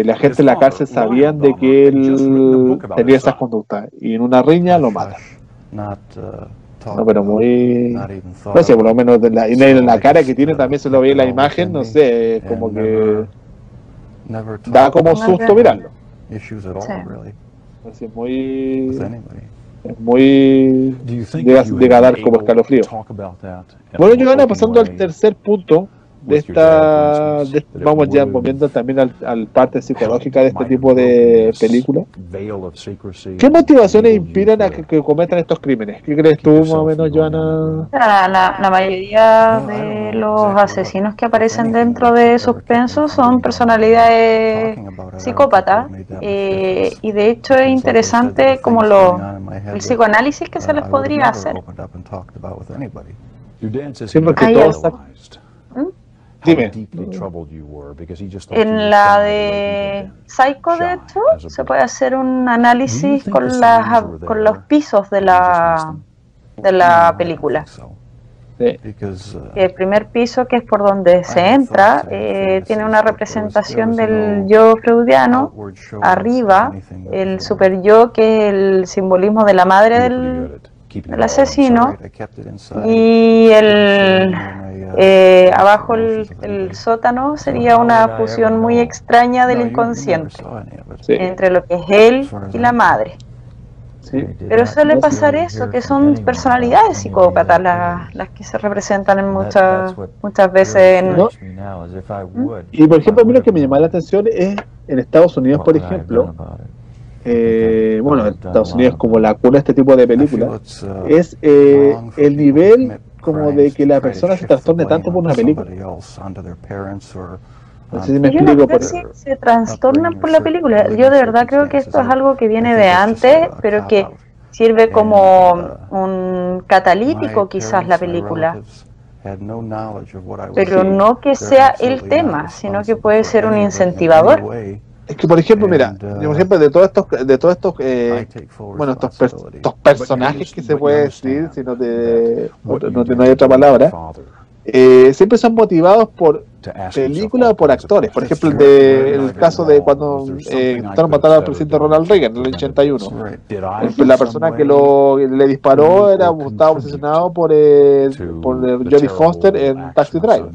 La gente en la cárcel sabían de que él tenía esas conductas y en una riña lo matan. No, pero muy... No sé, por lo menos en la cara que tiene también se lo ve en la imagen, no sé, como que... Da como susto mirarlo. Sí. Es muy de ganar como escalofrío. Bueno, Johanna, pasando al tercer punto vamos ya volviendo también al parte psicológica de este tipo de películas. ¿Qué motivaciones inspiran a que cometan estos crímenes? ¿Qué crees tú más o menos, Johanna? La mayoría de los asesinos que aparecen dentro de Suspenso son personalidades psicópatas, y de hecho es interesante como el psicoanálisis que se les podría hacer. Sí, porque todos... Dime. En la de Psycho, de hecho, se puede hacer un análisis con los pisos de la película. Sí. El primer piso, que es por donde se entra, tiene una representación del yo freudiano. Arriba, el super yo, que es el simbolismo de la madre del asesino, y abajo el sótano sería una fusión muy extraña del inconsciente entre lo que es él y la madre. Sí. Pero suele pasar eso, que son personalidades psicópatas las que se representan en muchas veces ¿no? Y por ejemplo, a mí lo que me llama la atención es en Estados Unidos, por ejemplo, bueno, Estados Unidos como la cuna de este tipo de películas, es el nivel como de que la persona se trastorne tanto por una película. No sé si me explico. Se trastornan por la película. Yo de verdad creo que esto es algo que viene de antes, pero que sirve como un catalítico quizás la película. Pero no que sea el tema, sino que puede ser un incentivador. Es que, por ejemplo, mira, por ejemplo, de todos estos bueno, estos personajes que se puede decir, si no hay otra palabra, siempre son motivados por películas o por actores. Por ejemplo, el caso de cuando intentaron matar al presidente Ronald Reagan en el 81. La persona que le disparó estaba obsesionado por Jodie Foster en Taxi Driver.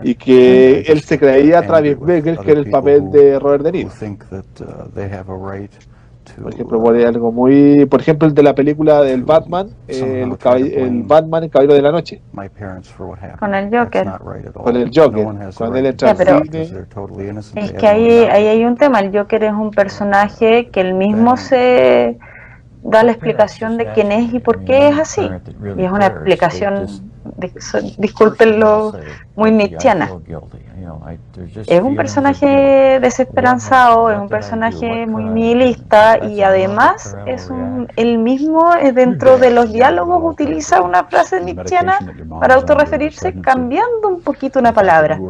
Y que él se creía Travis Bickle, que era el papel de Robert De Niro. Por ejemplo, por ejemplo, el de la película del Batman, el Batman, el Caballero de la Noche. Con el Joker. Cuando él entra al cine. Es que ahí hay un tema. El Joker es un personaje que él mismo se da la explicación de quién es y por qué es así. Y es una explicación, discúlpenlo, muy nietzscheana. Es un personaje desesperanzado, es un personaje muy nihilista, y además él mismo dentro de los diálogos utiliza una frase nietzscheana para autorreferirse, cambiando un poquito una palabra.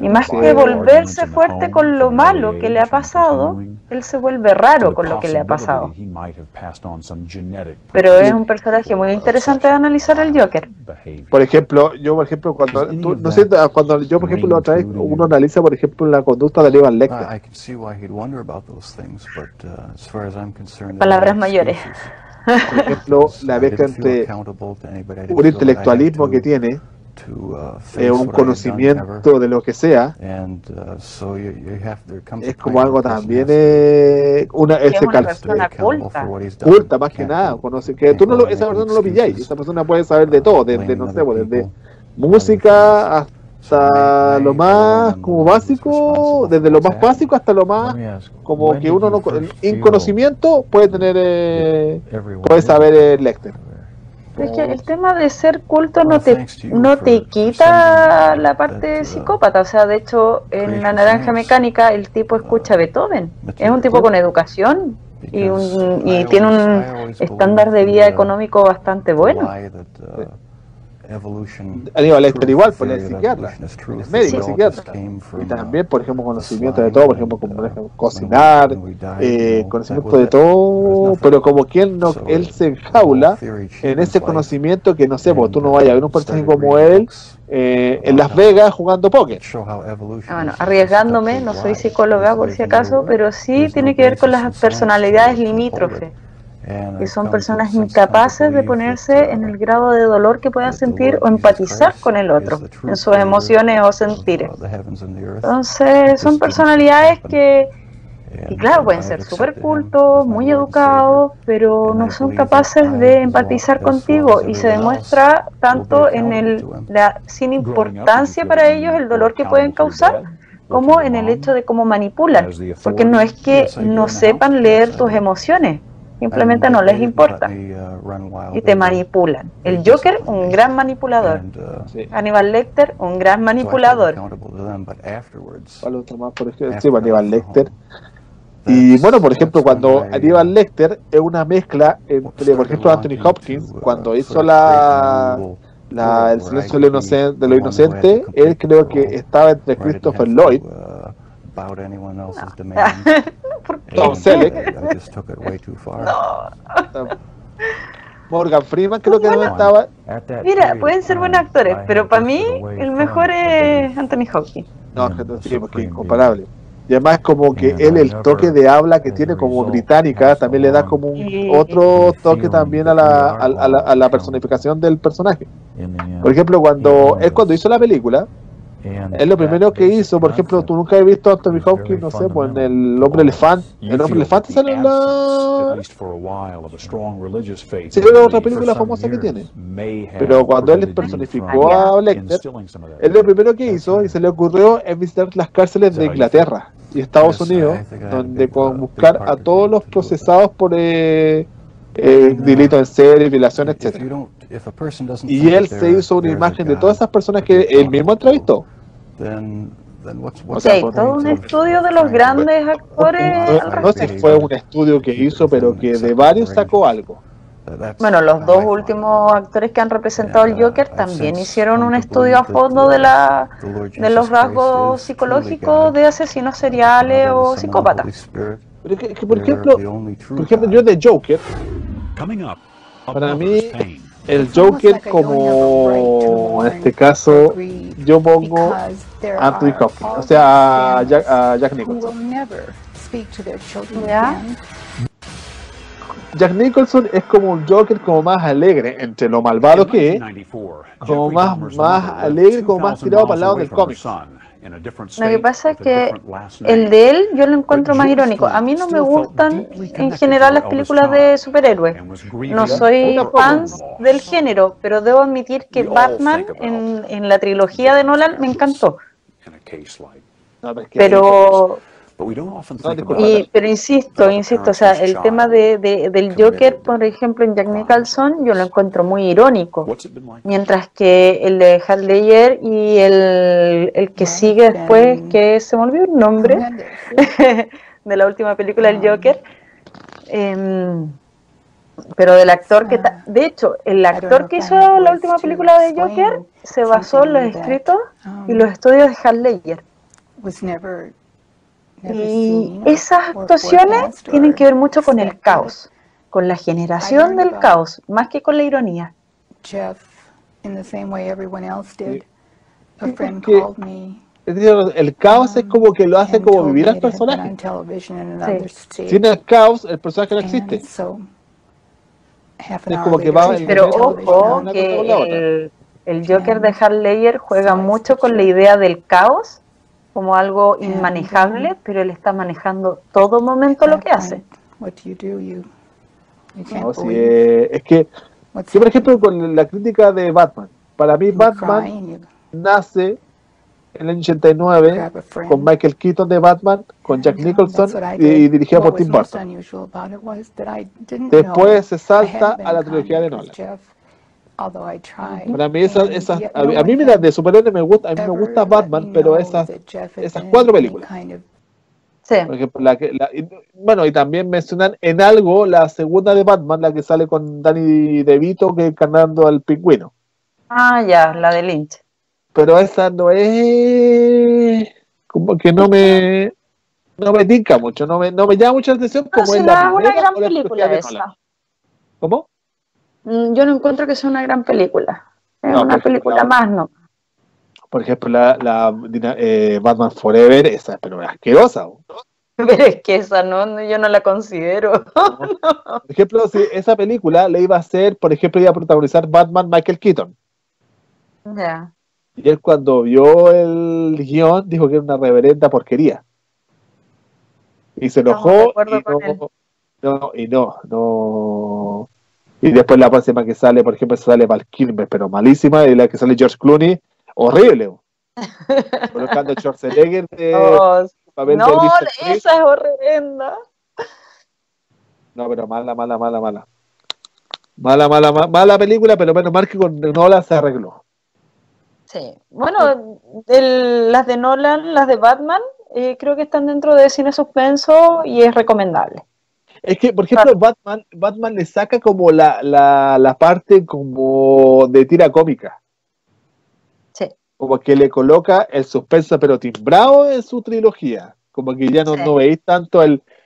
Y más que volverse fuerte con lo malo que le ha pasado, él se vuelve raro con lo que le ha pasado. Pero es un personaje muy interesante de analizar, el Joker. Por ejemplo, cuando yo, por ejemplo, otra vez uno analiza, por ejemplo, la conducta de Aníbal Lecter. Palabras mayores. Por ejemplo, la mezcla entre un intelectualismo que tiene, un conocimiento de lo que sea, es como algo también Es una persona culta más que nada, conoce que tú esa persona no lo pilláis, esa persona puede saber de todo, desde no sé, desde música hasta lo más como básico, desde lo más básico hasta lo más como que uno no en conocimiento puede tener puede saber Lecter. Es que el tema de ser culto no te quita la parte psicópata. O sea, de hecho, en La Naranja Mecánica el tipo escucha a Beethoven. Es un tipo con educación y tiene un estándar de vida económico bastante bueno. Aníbal Lecter igual, pues es psiquiatra, es médico, psiquiatra. Y también, por ejemplo, conocimiento de todo, por ejemplo, como cocinar, conocimiento de todo, pero como que él se enjaula en ese conocimiento que, no sé, pues tú no vayas a ver un personaje como él en Las Vegas jugando póker. Bueno, arriesgándome, no soy psicóloga por si acaso, pero sí tiene que ver con las personalidades limítrofes, que son personas incapaces de ponerse en el grado de dolor que puedan sentir o empatizar con el otro, en sus emociones o sentires. Entonces, son personalidades que, y claro, pueden ser súper cultos, muy educados, pero no son capaces de empatizar contigo, y se demuestra tanto en sin importancia para ellos el dolor que pueden causar, como en el hecho de cómo manipulan, porque no es que no sepan leer tus emociones, simplemente no les importa y te manipulan. El Joker, un gran manipulador. Aníbal Lecter, un gran manipulador. Sí, Aníbal Lecter. Y bueno, por ejemplo, cuando Aníbal Lecter es una mezcla entre, por ejemplo, Anthony Hopkins, cuando hizo el silencio de lo inocente, él creo que estaba entre Christopher Lloyd, Tom Selleck, Morgan Freeman, creo que no estaba. Mira, pueden ser buenos actores, pero para mí el mejor es Anthony Hopkins. No, sí, porque es incomparable. Y además como que el toque de habla que tiene como británica también le da como otro toque también a la personificación del personaje. Por ejemplo, cuando hizo la película, es lo primero que hizo. Por ejemplo, tú nunca has visto a Anthony Hopkins, no sé, pues en El Hombre Elefante. El Hombre Elefante sale en la... Sí, es otra película famosa que tiene. Pero cuando él personificó a Lecter, es lo primero que hizo y se le ocurrió es visitar las cárceles de Inglaterra y Estados Unidos, donde buscar a todos los procesados por delitos en serie, violación, etc. Y él se hizo una imagen de todas esas personas que él mismo entrevistó. O sea, todo un estudio de los grandes actores. No sé si fue un estudio que hizo, pero que de varios sacó algo. Bueno, los dos últimos actores que han representado al Joker también hicieron un estudio a fondo de los rasgos psicológicos de asesinos seriales o psicópatas. Pero que, por ejemplo, yo de Joker, para mí el Joker, como en este caso yo pongo a Anthony Hopkins, o sea a Jack Nicholson. ¿Ya? Jack Nicholson es como un Joker como más alegre, entre lo malvado que es, como más alegre, como más tirado para el lado del cómic. Lo que pasa es que el de él yo lo encuentro más irónico. A mí no me gustan en general las películas de superhéroes. No soy fan del género, pero debo admitir que Batman en la trilogía de Nolan me encantó. Pero insisto, o sea, el tema del Joker, por ejemplo, en Jack Nicholson, yo lo encuentro muy irónico, mientras que el de Heath Ledger y el que sigue después, que se me olvidó el nombre de la última película del Joker, pero del actor que de hecho, el actor que hizo la última película de Joker se basó en los escritos y los estudios de Heath Ledger. Y esas actuaciones tienen que ver mucho con el caos, con la generación del caos, más que con la ironía. El caos es como que lo hace como vivir al personaje. Sin el caos, el personaje no existe. Es como que va. Pero ojo, que el Joker de Heath Ledger juega mucho con la idea del caos como algo inmanejable, pero él está manejando todo momento lo que hace. No, sí, es que, por ejemplo, con la crítica de Batman, para mí Batman nace en el año 89 con Michael Keaton de Batman, con Jack Nicholson y dirigido por Tim Burton. Después se salta a la trilogía de Nolan. Para mí a mí mira, de superhéroes a mí me gusta Batman, pero esas 4 películas. Sí. Por ejemplo, bueno, y también mencionan en algo la segunda de Batman, la que sale con Danny DeVito, que encarnando al Pingüino. Ah, ya, la de Lynch. Pero esa no es... como que no me tinca mucho, no me llama mucha atención como es la una gran o la película de esa. Nolan. ¿Cómo? Yo no encuentro que sea una gran película. Es No, una película más, ¿no? Por ejemplo, la Batman Forever, esa pero es asquerosa. Pero es que esa yo no la considero. Por ejemplo, si esa película le iba a hacer, por ejemplo, iba a protagonizar Batman Michael Keaton. Ya. Y él cuando vio el guión dijo que era una reverenda porquería. Y se enojó y después la próxima que sale, por ejemplo, sale Val Kilmer, pero malísima, y la que sale George Clooney, horrible. Colocando Schwarzenegger de papel de Mr. Freeze. Esa es horrenda. No, pero mala película, pero menos mal que con Nolan se arregló. Sí, bueno, las de Nolan, las de Batman, creo que están dentro de cine suspenso y es recomendable. Es que, por ejemplo, Batman le saca como la parte como de tira cómica. Sí. Como que le coloca el suspenso pero timbrado en su trilogía. Como que ya no veis tanto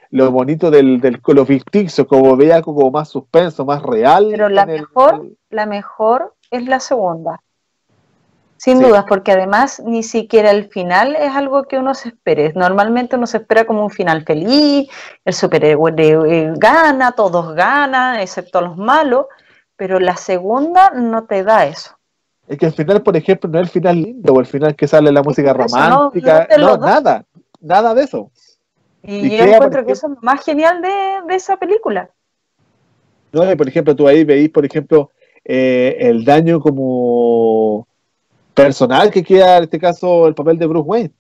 lo bonito lo ficticio, como veía como más suspenso, más real. Pero la mejor es la segunda. Sin dudas, porque además ni siquiera el final es algo que uno se espere. Normalmente uno se espera como un final feliz, el superhéroe gana, todos ganan, excepto los malos, pero la segunda no te da eso. Es que el final, por ejemplo, no es el final lindo, o el final que sale la música romántica, nada de eso. Y yo encuentro que eso es lo más genial de esa película. No, por ejemplo, tú ahí veis, por ejemplo, el daño como personal que queda, en este caso, el papel de Bruce Wayne.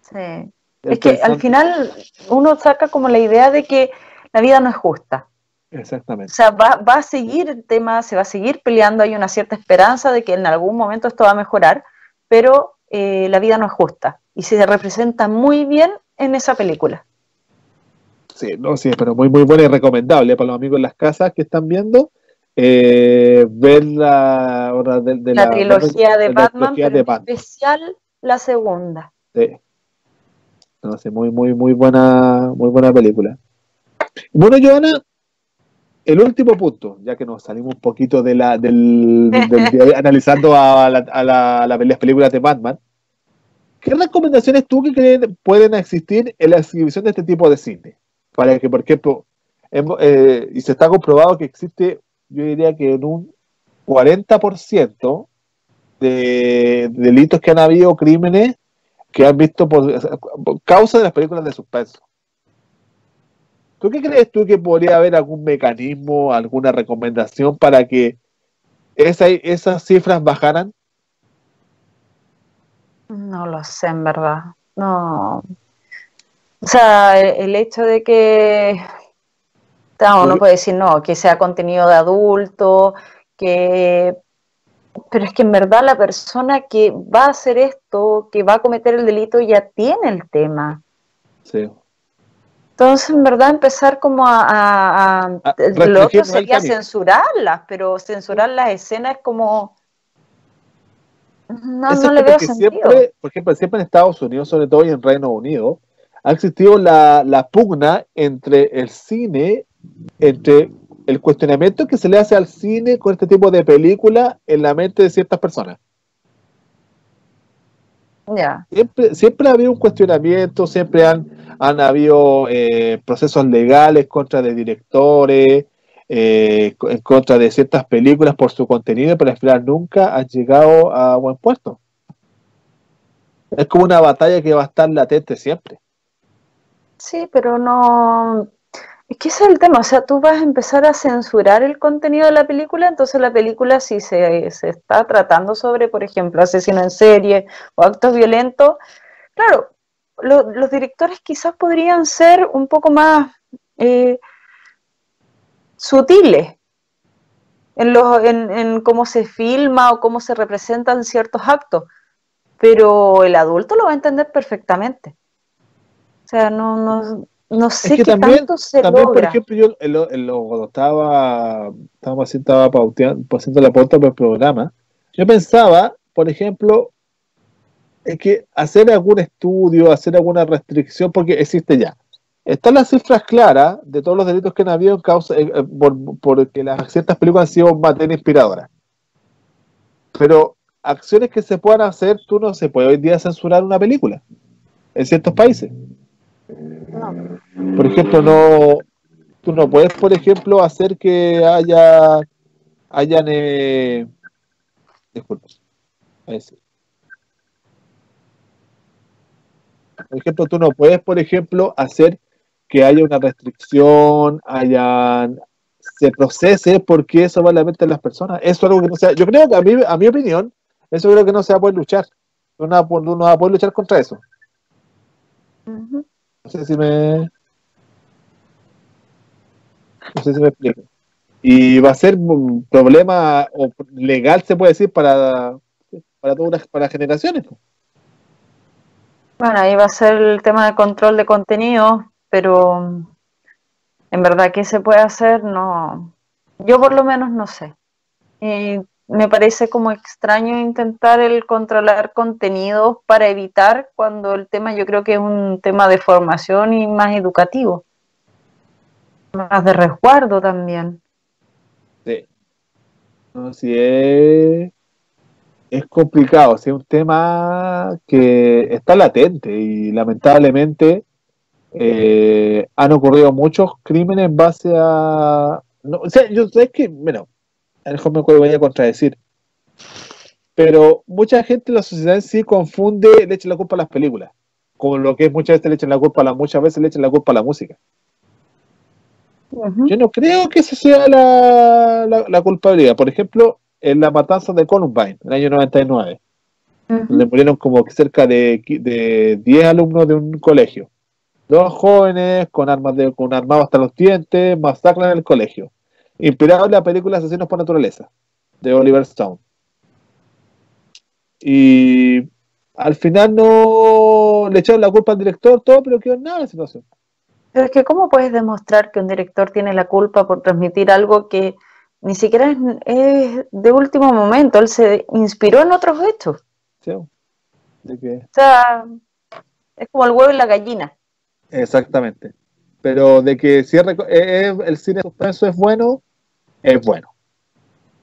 Sí. Es que al final uno saca como la idea de que la vida no es justa. Exactamente. O sea, va a seguir el tema, se va a seguir peleando, hay una cierta esperanza de que en algún momento esto va a mejorar, pero la vida no es justa. Y se representa muy bien en esa película. Sí, pero muy buena y recomendable para los amigos en las casas que están viendo. Ver la trilogía de Batman, pero en especial la segunda. Sí. No sé, muy buena película. Bueno, Joana, el último punto, ya que nos salimos un poquito de analizando a las películas de Batman, ¿qué recomendaciones tú que crees pueden existir en la exhibición de este tipo de cine? Para que, por ejemplo, y se está comprobado que existe, yo diría que en un 40% de delitos que han habido, crímenes que han visto por causa de las películas de suspenso. ¿Tú qué crees tú que podría haber algún mecanismo, alguna recomendación para que esas cifras bajaran? No lo sé, en verdad. No. O sea, el hecho de que uno puede decir no, que sea contenido de adulto, pero es que en verdad la persona que va a hacer esto, que va a cometer el delito, ya tiene el tema. Sí. Entonces, en verdad, empezar como lo otro sería censurarlas, pero censurar las escenas es como... No le veo sentido. Por ejemplo, siempre en Estados Unidos, sobre todo, y en Reino Unido, ha existido la pugna entre el cine, entre el cuestionamiento que se le hace al cine con este tipo de película en la mente de ciertas personas. Yeah. Siempre ha habido un cuestionamiento, siempre han habido procesos legales contra de directores, en contra de ciertas películas por su contenido, pero al final nunca han llegado a buen puerto. Es como una batalla que va a estar latente siempre. Sí, pero no. Es que ese es el tema, o sea, tú vas a empezar a censurar el contenido de la película, entonces la película si se está tratando sobre, por ejemplo, asesino en serie o actos violentos, claro, los directores quizás podrían ser un poco más sutiles en cómo se filma o cómo se representan ciertos actos, pero el adulto lo va a entender perfectamente. O sea, no Es sé que qué también, tanto se por logra. ejemplo, yo cuando estaba pauteando, haciendo la pauta para el programa, yo pensaba, por ejemplo, es que hacer algún estudio, hacer alguna restricción, porque existe ya. Están las cifras claras de todos los delitos que han habido en causa, porque las ciertas películas han sido materias inspiradoras. Pero acciones que se puedan hacer, tú no se puede hoy día censurar una película en ciertos países. No. Por ejemplo, tú no puedes, por ejemplo, hacer que hayan, disculpa, a decir. Por ejemplo, tú no puedes, por ejemplo, hacer que haya una restricción, se procese porque eso va a la mente de las personas. Eso es algo que no sea, yo creo que a mi opinión, eso creo que no se va a poder luchar. No va a poder luchar contra eso. Uh-huh. No sé si me, no sé si me explico. Y va a ser un problema legal, se puede decir, para todas para generaciones. Bueno, ahí va a ser el tema de control de contenido, pero en verdad, ¿qué se puede hacer? No, yo por lo menos no sé. Y me parece como extraño intentar el controlar contenidos para evitar cuando el tema yo creo que es un tema de formación y más educativo, más de resguardo también. Sí. No, sí es complicado, sí, es un tema que está latente y lamentablemente han ocurrido muchos crímenes en base a... No, o sea, yo sé que, bueno, a lo mejor me voy a contradecir, pero mucha gente en la sociedad en sí confunde, le echa la culpa a las películas, como lo que es muchas veces le echan la culpa a muchas veces le echan la culpa a la música. Uh-huh. Yo no creo que esa sea la culpabilidad. Por ejemplo, en la matanza de Columbine, en el año 99, donde Uh-huh. murieron como cerca de 10 alumnos de un colegio. Dos jóvenes con armados hasta los dientes, masacran el colegio. Inspirado en la película Asesinos por Naturaleza, de Oliver Stone. Y al final no le echaron la culpa al director, todo, pero quedó en nada la situación. Pero es que ¿cómo puedes demostrar que un director tiene la culpa por transmitir algo que ni siquiera es de último momento? Él se inspiró en otros hechos. ¿Sí? De que, O sea, es como el huevo y la gallina. exactamente. Pero de que si el cine de suspenso es bueno, es bueno.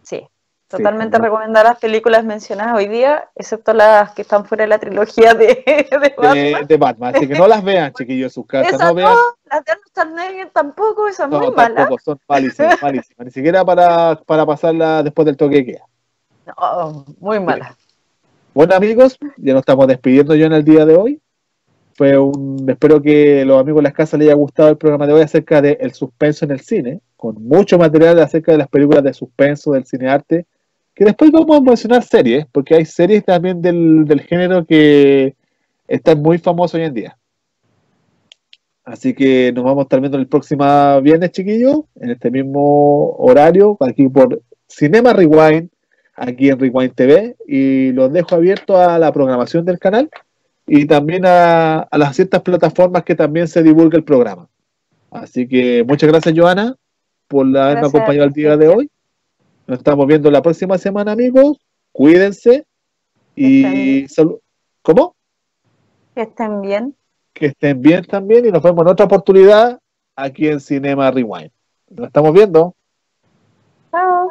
Sí, Sí, es totalmente bueno. recomendar las películas mencionadas hoy día, excepto las que están fuera de la trilogía de Batman. De Batman. Así que no las vean, chiquillos, en sus casas. Esas No no, vean. las de Arnold Schwarzenegger tampoco, esa es muy No, mala. tampoco, son malísimas, malísimas. Ni siquiera para pasarla después del toque que queda. No, muy Sí. mala. Bueno, amigos, ya nos estamos despidiendo yo en el día de hoy. Espero que los amigos de las casas les haya gustado el programa de hoy acerca del suspenso en el cine, con mucho material acerca de las películas de suspenso, del cinearte, que después vamos a mencionar series, porque hay series también del género que están muy famosos hoy en día. Así que nos vamos a estar viendo el próximo viernes, chiquillos, en este mismo horario, aquí por Cinema Rewind, aquí en Rewind TV, y los dejo abiertos a la programación del canal y también a las ciertas plataformas que también se divulga el programa. Así que muchas gracias, Joana, por haberme Gracias a acompañado ti, el día de Cristian. hoy. Nos estamos viendo la próxima semana, amigos. Cuídense Que estén bien. y salud. ¿Cómo? Que estén bien. Que estén bien también y nos vemos en otra oportunidad aquí en Cinema Rewind. Nos estamos viendo. Chao.